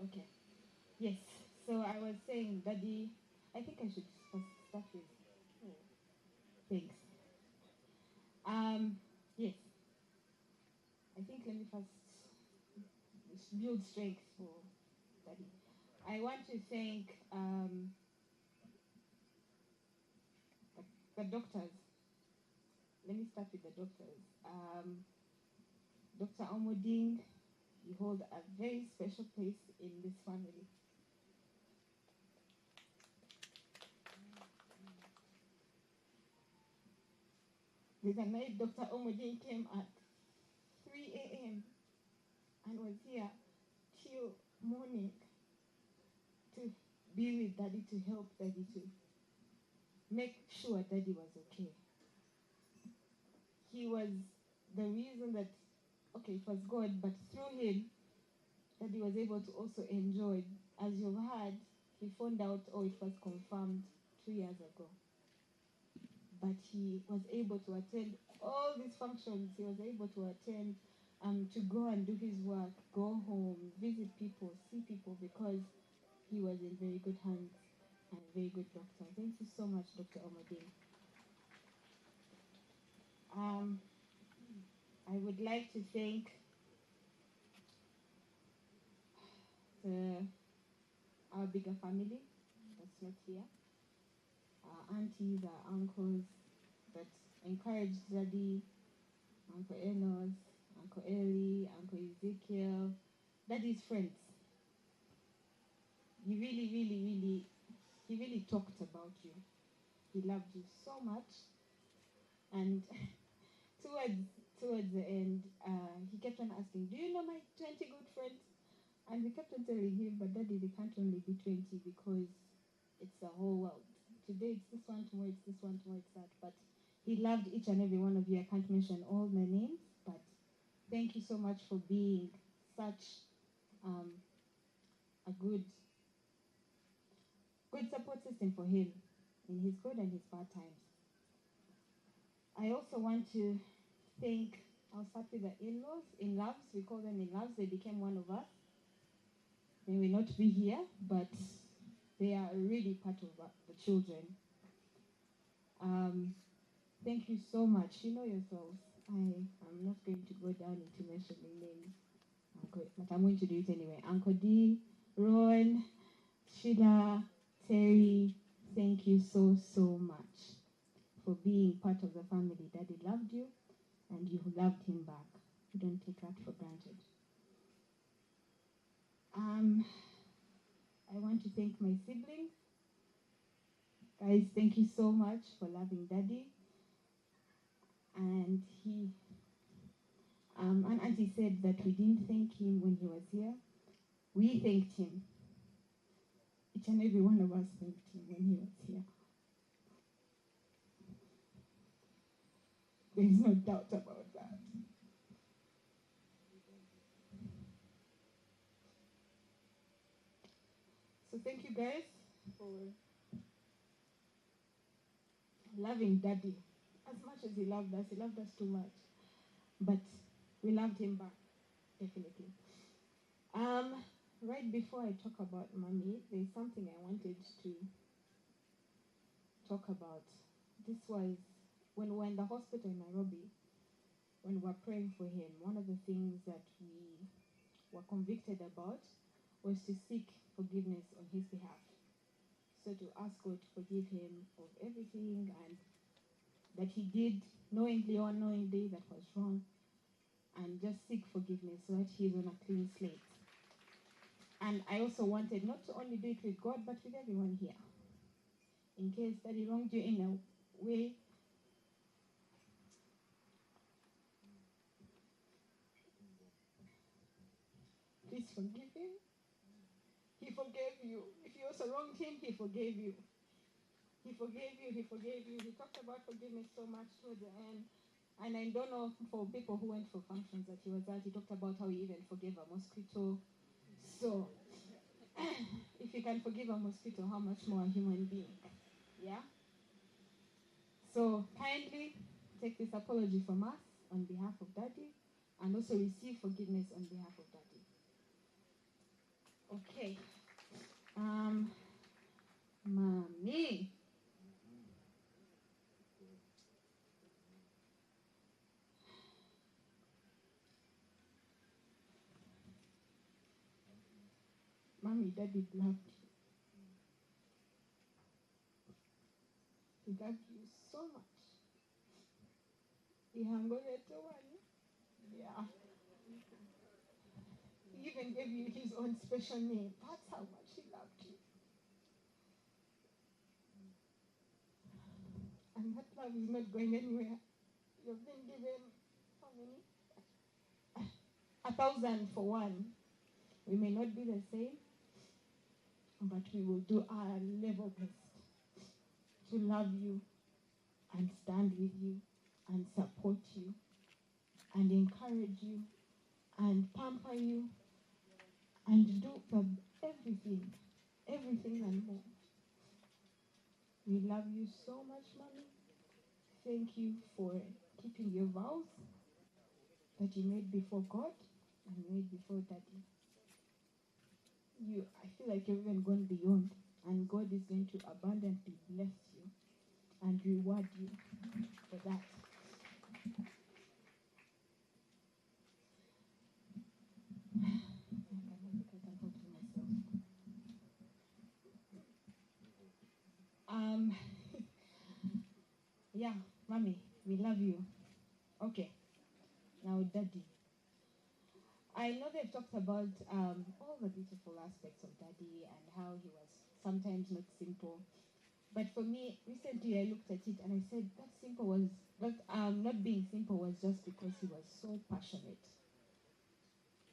Okay. Yes. So I was saying, Daddy, I think I should start with thanks. Yes. I think let me first build strength for Daddy. I want to thank the doctors. Let me start with the doctors. Dr. Omoding, you hold a very special place in this family. There's a night Dr. Omoding came at 3 a.m. and was here till morning to be with Daddy, to help Daddy, to make sure Daddy was okay. He was the reason that, okay, it was God, but through him, Daddy was able to also enjoy. As you've heard, he found out, or it was confirmed 2 years ago. But he was able to attend all these functions. He was able to attend, to go and do his work, go home, visit people, see people, because he was in very good hands and a very good doctor. Thank you so much, Dr. Omoding. I would like to thank our bigger family that's not here, our aunties, our uncles that encouraged Daddy, Uncle Enos, Uncle Elly, Uncle Ezekiel, Daddy's friends. He really talked about you. He loved you so much. And towards the end, he kept on asking, do you know my 20 good friends? And we kept on telling him, but Daddy, they can't only be 20 because it's the whole world. Today it's this one, tomorrow it's this one, tomorrow it's that. But he loved each and every one of you. I can't mention all their names, but thank you so much for being such a good support system for him in his good and his bad times. I also want to thank, I'll start with the in-laws, in-loves, we call them in-loves. They became one of us. They may not be here, but they are really part of the children. Thank you so much. You know yourselves. I'm not going to go down into mentioning names, but I'm going to do it anyway. Uncle D, Ron, Sheila, Terry, thank you so much for being part of the family. Daddy loved you, and you loved him back. We don't take that for granted. I want to thank my siblings. Guys, thank you so much for loving Daddy. And and Auntie said that we didn't thank him when he was here. We thanked him. Each and every one of us thanked him when he was here. There is no doubt about that. So thank you guys for loving Daddy. As much as he loved us too much. But we loved him back, definitely. Right before I talk about Mommy, there's something I wanted to talk about. This was when we were in the hospital in Nairobi, when we were praying for him. One of the things that we were convicted about was to seek forgiveness on his behalf. So to ask God to forgive him of everything and that he did knowingly or unknowingly that was wrong, and just seek forgiveness so that he's on a clean slate. And I also wanted not to only do it with God, but with everyone here. In case that he wronged you in a way, please forgive him. He forgave you. If you also wronged him, he forgave you. He forgave you, he forgave you. He talked about forgiveness so much towards the end. And I don't know for people who went for functions that he was at, he talked about how he even forgave a mosquito. So, if you can forgive a mosquito, how much more a human being? Yeah? So, kindly take this apology from us on behalf of Daddy, and also receive forgiveness on behalf of Daddy. Okay. Mommy. Mommy, Daddy loved you. He loved you so much. He hangolete one. Yeah. He even gave you his own special name. That's how much he loved you. And that love is not going anywhere. You've been given how many? 1,000 for one. We may not be the same, but we will do our level best to love you and stand with you and support you and encourage you and pamper you and do everything and more. We love you so much, Mommy. Thank you for keeping your vows that you made before God and made before Daddy. I feel like you've even gone beyond, and God is going to abundantly bless you and reward you for that. Yeah, Mommy, we love you. Okay, now Daddy. I know they've talked about all the beautiful aspects of Daddy and how he was sometimes not simple. But for me, recently I looked at it and I said not being simple was just because he was so passionate.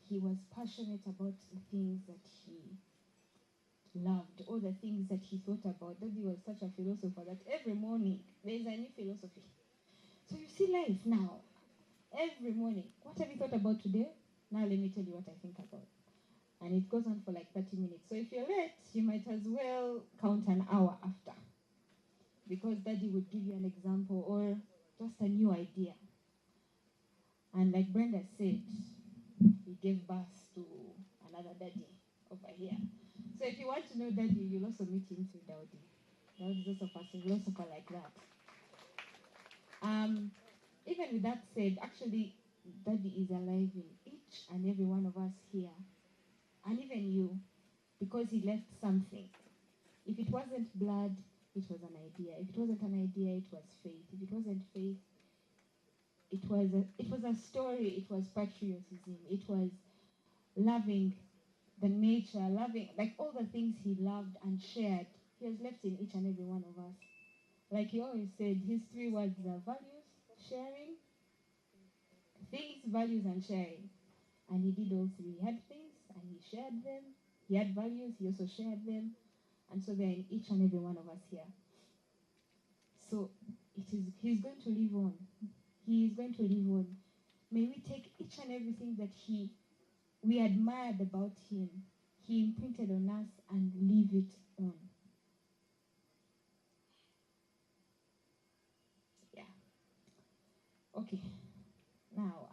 He was passionate about the things that he loved, all the things that he thought about. Daddy was such a philosopher that every morning there's a new philosophy. So you see life now. Every morning, what have you thought about today? Now let me tell you what I think about. And it goes on for like 30 minutes. So if you're late, you might as well count an hour after. Because Daddy would give you an example or just a new idea. And like Brenda said, he gave birth to another Daddy over here. So if you want to know Daddy, you'll also meet him through Daudi. Daudi is also a philosopher like that. Even with that said, actually, Daddy is alive in each and every one of us here. And even you, because he left something. If it wasn't blood, it was an idea. If it wasn't an idea, it was faith. If it wasn't faith, it was a story. It was patriotism. It was loving the nature, loving like all the things he loved and shared he has left in each and every one of us. Like he always said, his 3 words are values, sharing, things, values, and sharing. And he did all 3. He had things and he shared them. He had values, he also shared them. And so they're in each and every one of us here. So he's going to live on. He is going to live on. May we take each and everything that we admired about him, he imprinted on us, and leave it on. Yeah. Okay. Now,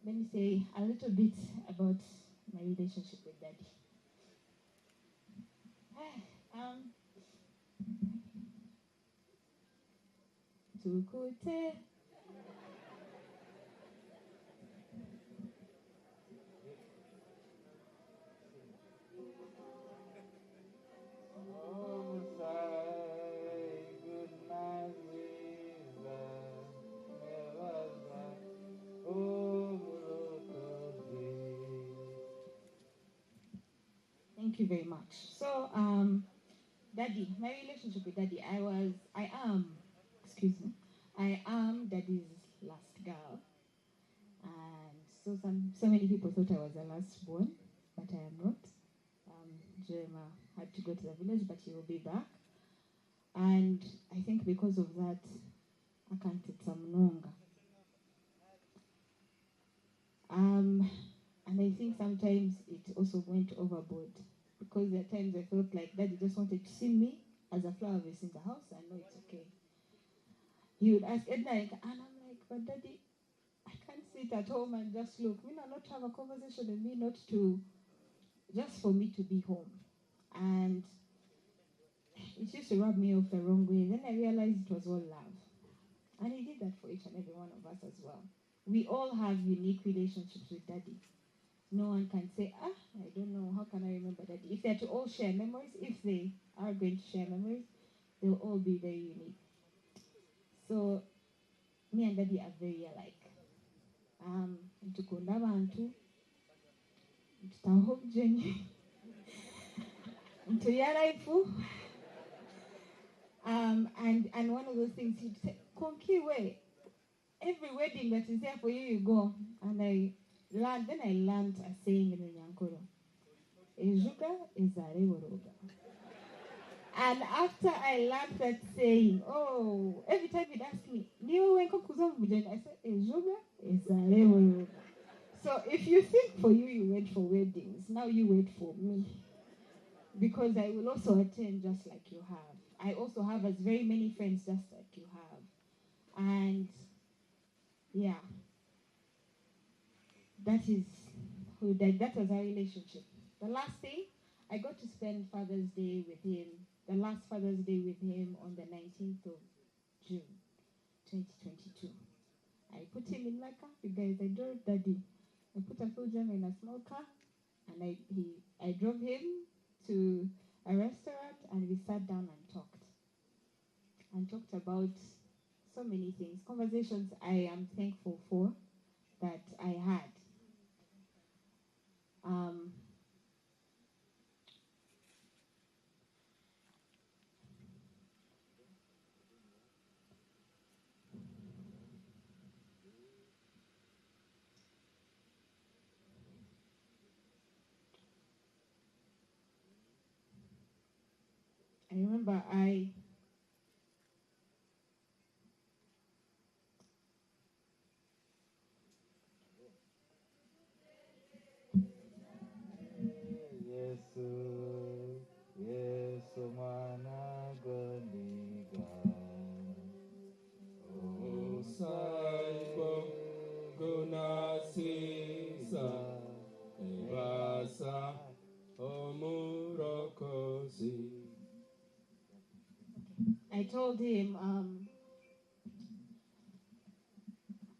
let me say a little bit about my relationship with Daddy. Tukute. Thank you very much. So, Daddy, my relationship with Daddy, I am Daddy's last girl. And so many people thought I was the last born, but I am not. Jerema had to go to the village, but he will be back. And I think because of that, I can't take some longer. And I think sometimes it also went overboard, because there are times I felt like Daddy just wanted to see me as a flower vase in the house. I know it's okay. He would ask Edna, and I'm like, but Daddy, I can't sit at home and just look. Me not have a conversation with me, not to, just for me to be home. And it used to rub me off the wrong way. Then I realized it was all love. And he did that for each and every one of us as well. We all have unique relationships with Daddy. No one can say, I don't know, how can I remember Daddy? If they're to all share memories, if they are going to share memories, they'll all be very unique. So, me and Daddy are very alike. Tukunda abantu, tutaho jenye, tuyaraifu. And one of those things he'd say, Konkiwe, every wedding that is there for you, you go. And I learned a saying in Nyankoro. Ejuga ezare woroga. And after I learned that saying, every time he'd ask me, I said, Ejuga ezare woroga. So if you think for you went for weddings, now you wait for me. Because I will also attend just like you have. I also have as very many friends just like you have. And yeah, that was our relationship. The last thing, I got to spend Father's Day with him, the last Father's Day with him on the 19th of June, 2022. I put him in my car. You guys, I drove Daddy. I put a full jam in a small car, and I drove him to a restaurant, and we sat down and talked about so many things, conversations I am thankful for that I had. I remember Yesu mana gondiga Saibo Gunasisa Ebasa Omurokosi. I told him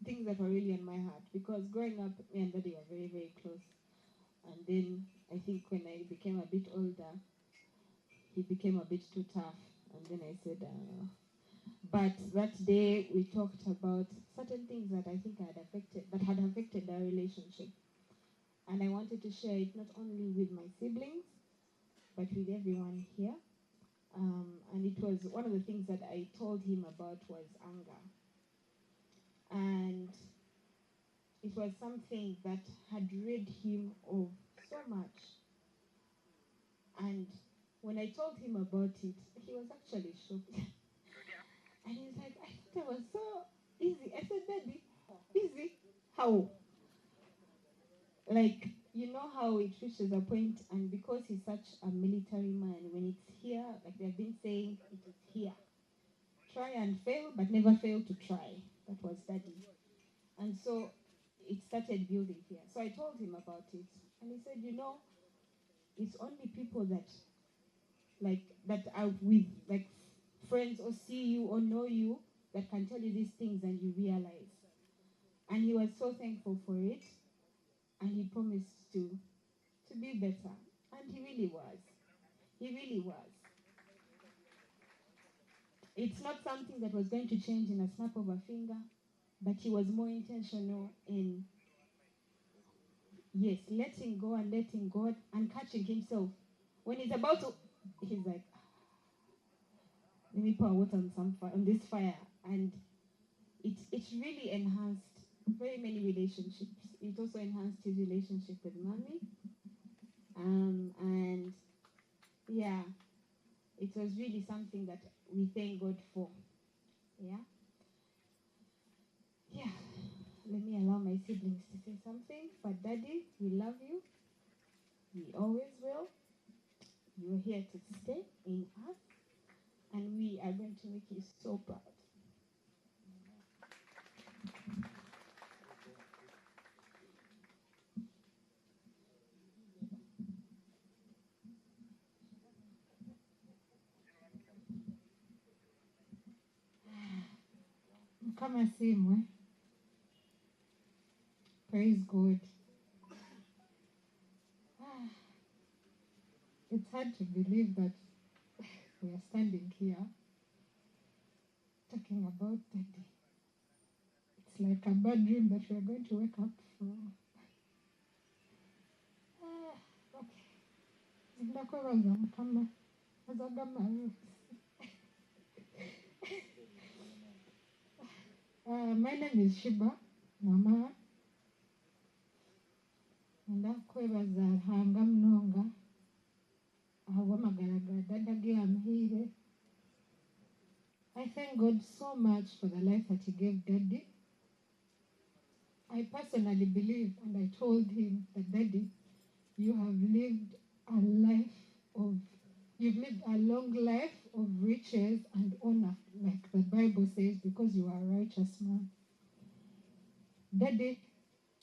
things that were really on my heart, because growing up, me and Daddy were very, very close. And then I think when I became a bit older, he became a bit too tough. And then I said, but that day we talked about certain things that I think had affected our relationship. And I wanted to share it not only with my siblings, but with everyone here. And it was one of the things that I told him about was anger. And it was something that had rid him of so much. And when I told him about it, he was actually shocked. And he's like, I thought it was so easy. I said, Daddy, easy? How? Like, you know how it reaches a point, and because he's such a military man, when it's here, like they've been saying, it is here. Try and fail, but never fail to try. That was Daddy. And so it started building here. So I told him about it, and he said, you know, it's only people that are with like friends or see you or know you that can tell you these things and you realize. And he was so thankful for it, and he promised to be better. And he really was. He really was. It's not something that was going to change in a snap of a finger, but he was more intentional in, yes, letting go and letting God and catching himself. When he's about to, he's like, let me pour water on on this fire. And it really enhanced very many relationships. It also enhanced his relationship with Mommy. And yeah, it was really something that we thank God for. Yeah. Yeah. Let me allow my siblings to say something. But Daddy, we love you. We always will. You're here to stay in us. And we are going to make you so proud. Kama simu, praise God. It's hard to believe that we are standing here talking about Daddy. It's like a bad dream that we are going to wake up from. Okay. Ndakwebaza Mukama azagamba my name is Shiba, Mama. Ndakwebaza Ruhanga Mnonga awamagaraga Dada ge amuhire. I thank God so much for the life that He gave Daddy. I personally believe, and I told him that Daddy, you've lived a long life of riches and honor, like the Bible says, because you are a righteous man. Daddy,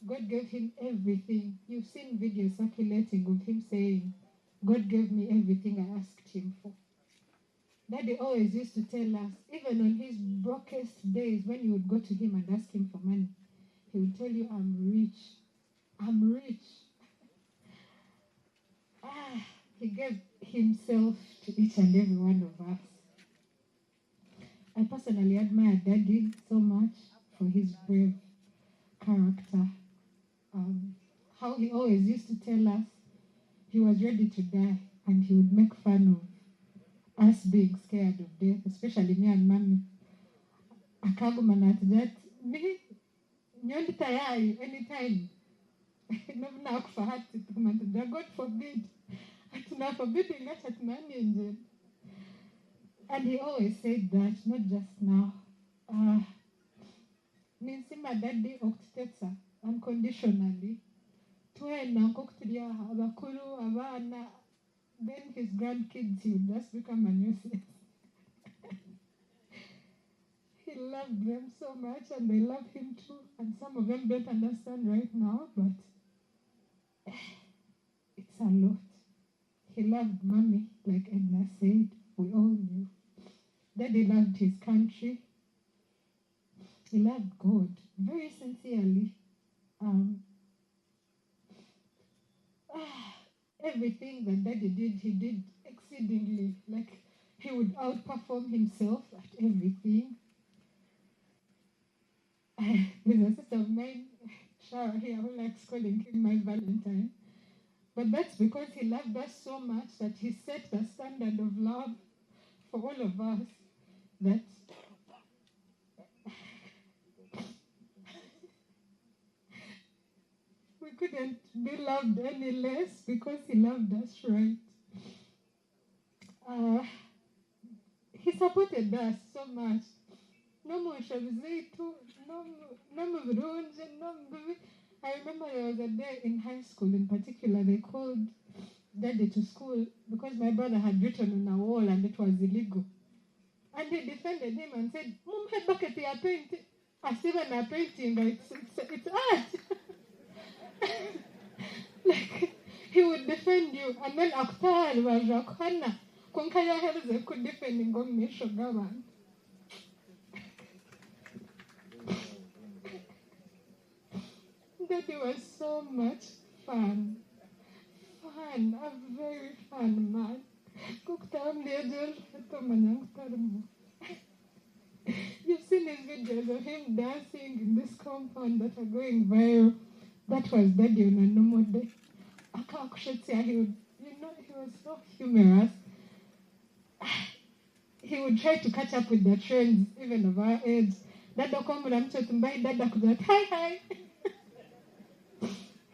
God gave him everything. You've seen videos circulating of him saying, God gave me everything I asked him for. Daddy always used to tell us, even on his brokest days, when you would go to him and ask him for money, he would tell you, I'm rich. I'm rich. He gave himself to each and every one of us. I personally admire Daddy so much for his brave character. How he always used to tell us he was ready to die, and he would make fun of us being scared of death, especially me and Mommy. Akagumanat that me, nyoni tayari anytime. God forbid. And he always said that, not just now. Ninsima Daddy oktetsa unconditionally. Twena koktulia abakuru abana. Then his grandkids, he would just become a nuisance. He loved them so much, and they love him too. And some of them don't understand right now, but it's a lot. He loved Mommy, like Edna said. We all knew. Daddy loved his country. He loved God very sincerely. Everything that Daddy did, he did exceedingly. Like, he would outperform himself at everything. There's a sister of mine, Shara here, who likes calling him my Valentine. But that's because he loved us so much that he set the standard of love for all of us that we couldn't be loved any less because he loved us right. He supported us so much. No more Shavizitu, no more Virunja, no more. I remember there was a day in high school in particular, they called Daddy to school because my brother had written on a wall and it was illegal. And he defended him and said, Mom, head bucket your painting. As even a painting, it's art. Like, he would defend you. And then after was Rakana, Konkaya Helze could defend him on Mishogawan. Daddy was so much fun. A very fun man. You've seen his videos of him dancing in this compound that are going viral. That was Daddy on a normal day. He would, he was so humorous. He would try to catch up with the trends, even of our age. Dada kwamba mtoto dada kuja, hi.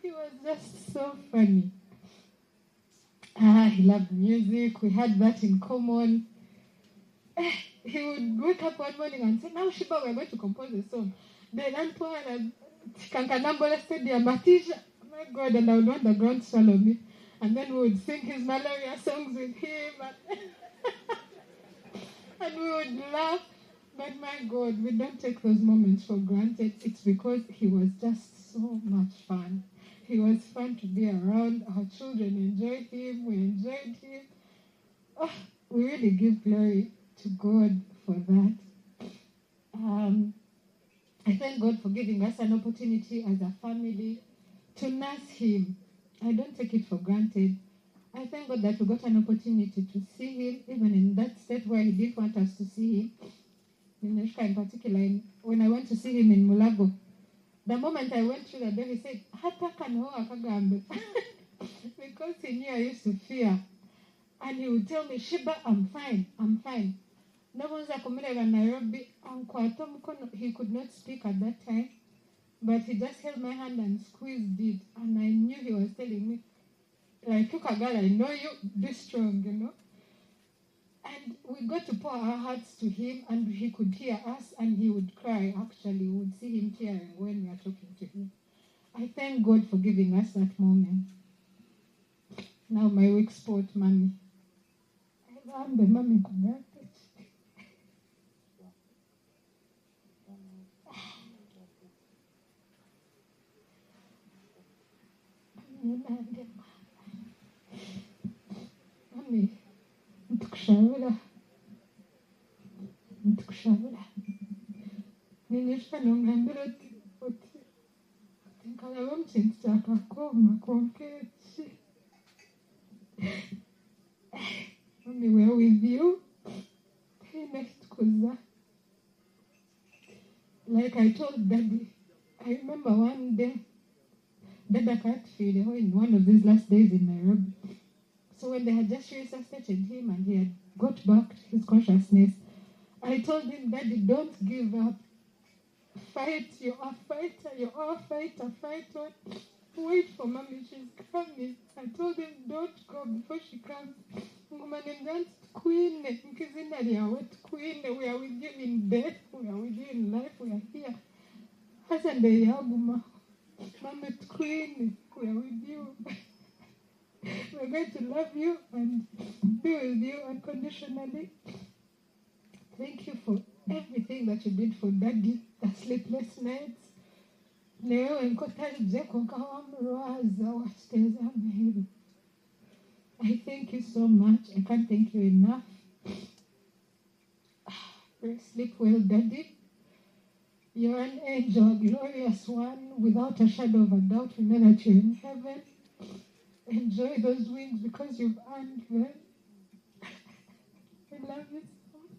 He was just so funny. He loved music. We had that in common. He would wake up one morning and say, now Shiba, we're going to compose a song. Then Antoine Kankanambola Stadium, Matisha, my God, and I would want the ground to swallow me. And then we would sing his malaria songs with him. And we would laugh. But my God, we don't take those moments for granted. It's because he was just so much fun. He was fun to be around. Our children enjoyed him. We enjoyed him. Oh, we really give glory to God for that. I thank God for giving us an opportunity as a family to nurse him. I don't take it for granted. I thank God that we got an opportunity to see him, even in that state where he didn't want us to see him. In Neshka in particular, when I went to see him in Mulago, the moment I went through the door, he said, because he knew I used to fear. And he would tell me, Shiba, I'm fine. No one's Nairobi. He could not speak at that time, but he just held my hand and squeezed it. And I knew he was telling me, like, look, girl, I know you, be strong, And we got to pour our hearts to him, and he could hear us, and he would cry, actually. We would see him tearing when we are talking to him. I thank God for giving us that moment. Now my weak spot, mommy. I'm the mommy. Mommy, ntukushabura. Ninishana ngambira uti nkalaba mchintu chakakoma konkechi. Mommy, we're with you. Next kuza. Like I told Daddy, I remember one day, Dada can't feel in one of these last days in Nairobi. So when they had just resuscitated him and he had got back to his consciousness, I told him, Daddy, don't give up. Fight, you're a fighter, fight on. Wait for Mommy, she's coming. I told him, don't go before she comes. Queen, Queen, we are with you in death, we are with you in life, we are here. Hasande Yaguma, Mama Queen, we are with you. We're going to love you and be with you unconditionally. Thank you for everything that you did for Daddy, the sleepless nights. I thank you so much. I can't thank you enough. Sleep well, Daddy. You're an angel, a glorious one. Without a shadow of a doubt, we know that you're in heaven. Enjoy those wings because you've earned them. I love you so much.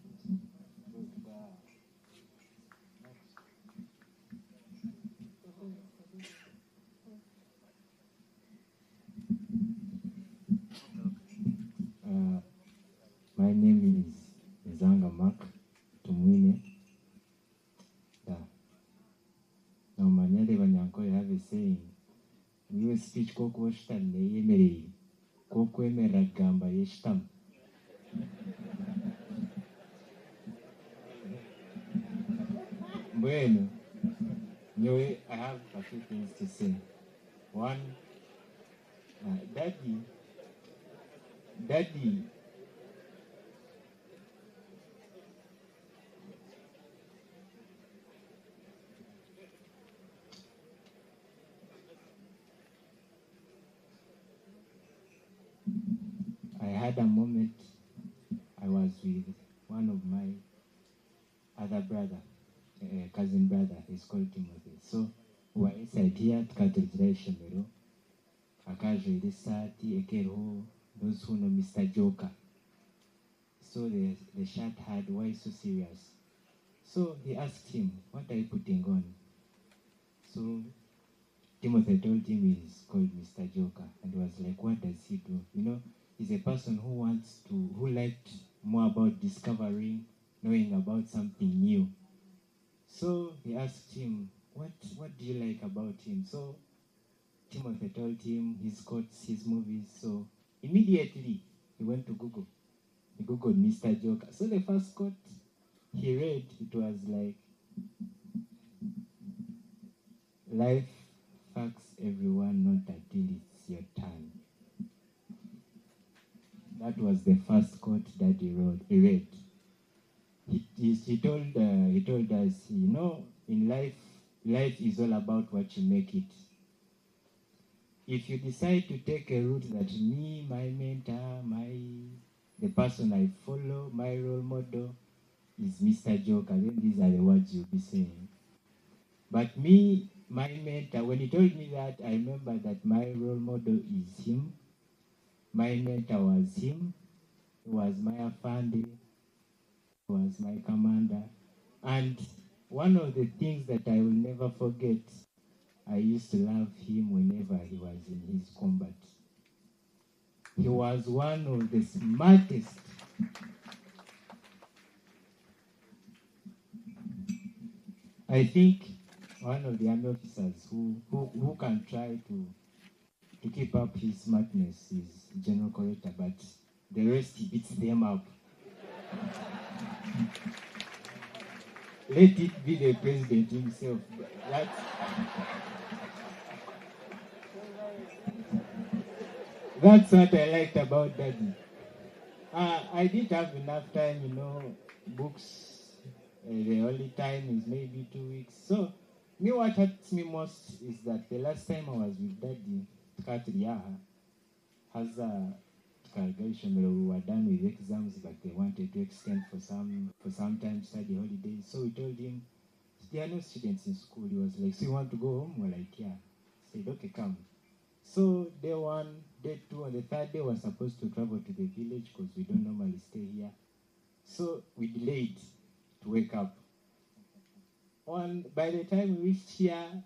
speech koko shitani neyemereye koko emerera kugamba yeshitamu bueno nyowe I have a few things to say. One, daddy I had a moment. I was with one of my other brother, cousin brother. He's called Timothy. So we were inside here. Tukaturikira ishomero. Akajwira isati ekereho those who know Mr. Joker. So the shirt had, why so serious? So he asked him, what are you putting on? So Timothy told him he's called Mr. Joker, and he was like, what does he do? You know, he's a person who liked more about discovering, knowing about something new. So he asked him, what do you like about him? So Timothy told him his quotes, his movies. So immediately he went to Google. He Googled Mr. Joker. So the first quote he read, it was like, life fucks everyone, not until it's your turn. That was the first quote that he read. He told us, you know, in life is all about what you make it. If you decide to take a route that me, my mentor, the person I follow, my role model is Mr. Joker, then these are the words you'll be saying. But me, my mentor, when he told me that, I remember that my role model is him. My mentor was him. He was my afande. He was my commander. And one of the things that I will never forget, I used to love him whenever he was in his combat. He was one of the smartest. I think one of the army officers who can try to keep up his smartness is General Coretta, but the rest he beats them up. Let it be the president himself. That's what I liked about Daddy. I didn't have enough time, you know, books. The only time is maybe 2 weeks. So, me, what hurts me most is that the last time I was with Daddy, we were done with exams, but they wanted to extend for some time study holidays. So we told him, there are no students in school. He was like, so you want to go home? We're like, yeah. I said, okay, come. So day 1, day 2, on the 3rd day, we were supposed to travel to the village because we don't normally stay here. So we delayed to wake up. By the time we reached here,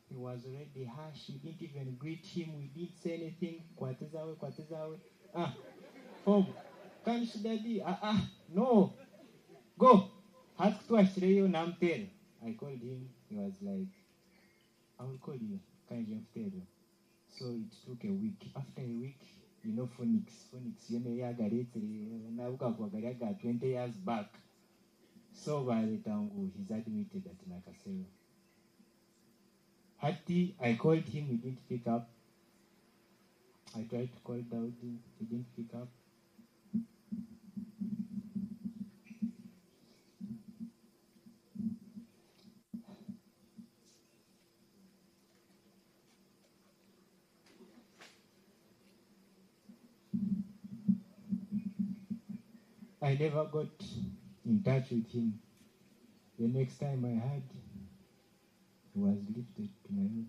he was already harsh. We didn't even greet him. We didn't say anything. Kwatizawe. Home. Can't daddy? No. Go. Ask to Ashreyo Namtel. I called him. He was like, I will call you. Can't you tell you? So it took a week. After a week, you know, Phoenix, you know, 20 years back. So by the time he's admitted that Nakasero. Hati, I called him, he didn't pick up. I tried to call Daudi, he didn't pick up. I never got in touch with him. The next time I heard, he was lifted to my head.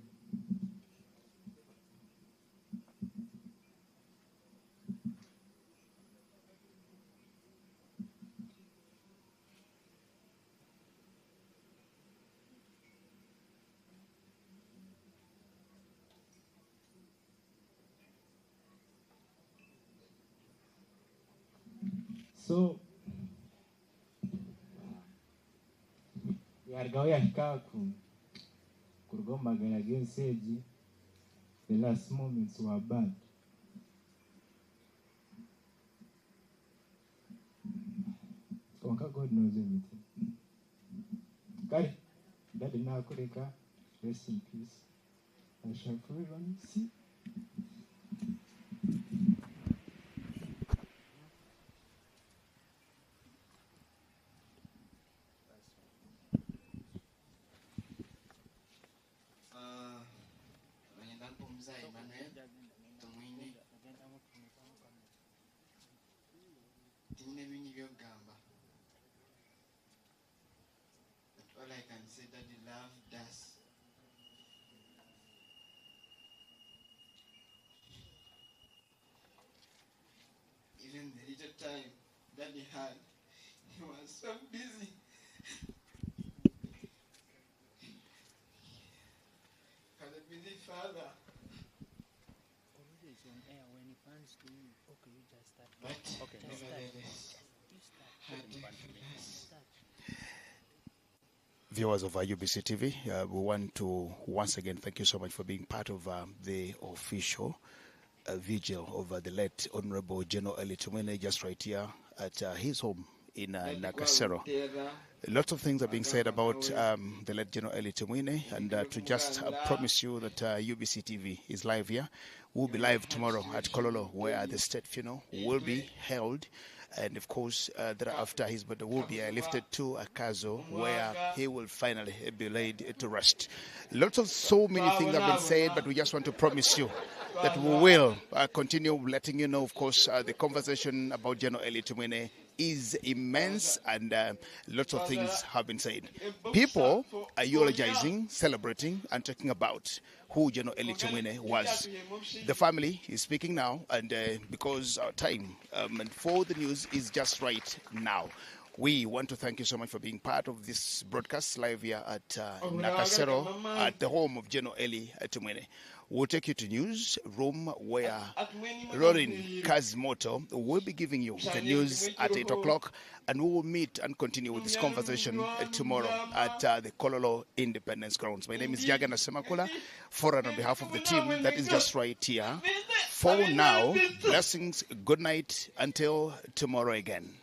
So, yargaho yahika kurugomagara genseji The last moments were bad. God knows everything. God, Daddy now Kureka, rest in peace. I shall forever see. All I can say that he loved us. Even the little time that he had, he was so busy. As a busy father. But nevertheless, had us. Viewers of UBC TV, we want to once again thank you so much for being part of the official vigil of the late Honorable General Elly Tumwine, just right here at his home in Nakasero. Lots of things are being said about the late General Elly Tumwine, and to just promise you that UBC TV is live here. We'll be live tomorrow at Kololo, where the state funeral will be held. And of course, thereafter, his body will be lifted to Akazo, where he will finally be laid to rest. So many things have been said, but we just want to promise you that we will continue letting you know, of course, the conversation about General Elly Tumwine is immense, and lots of things have been said. People are eulogizing, celebrating, and talking about who General Elly Tumwine was. The family is speaking now, and because our time and for the news is just right now. We want to thank you so much for being part of this broadcast live here at Nakasero, at the home of General Elly Tumwine. We'll take you to news room where Rorin Kazimoto will be giving you the news at 8 o'clock, and we will meet and continue with this conversation tomorrow at the Kololo Independence Grounds. My name is Jagana Semakula, on behalf of the team that is just right here. For now, blessings, good night, until tomorrow again.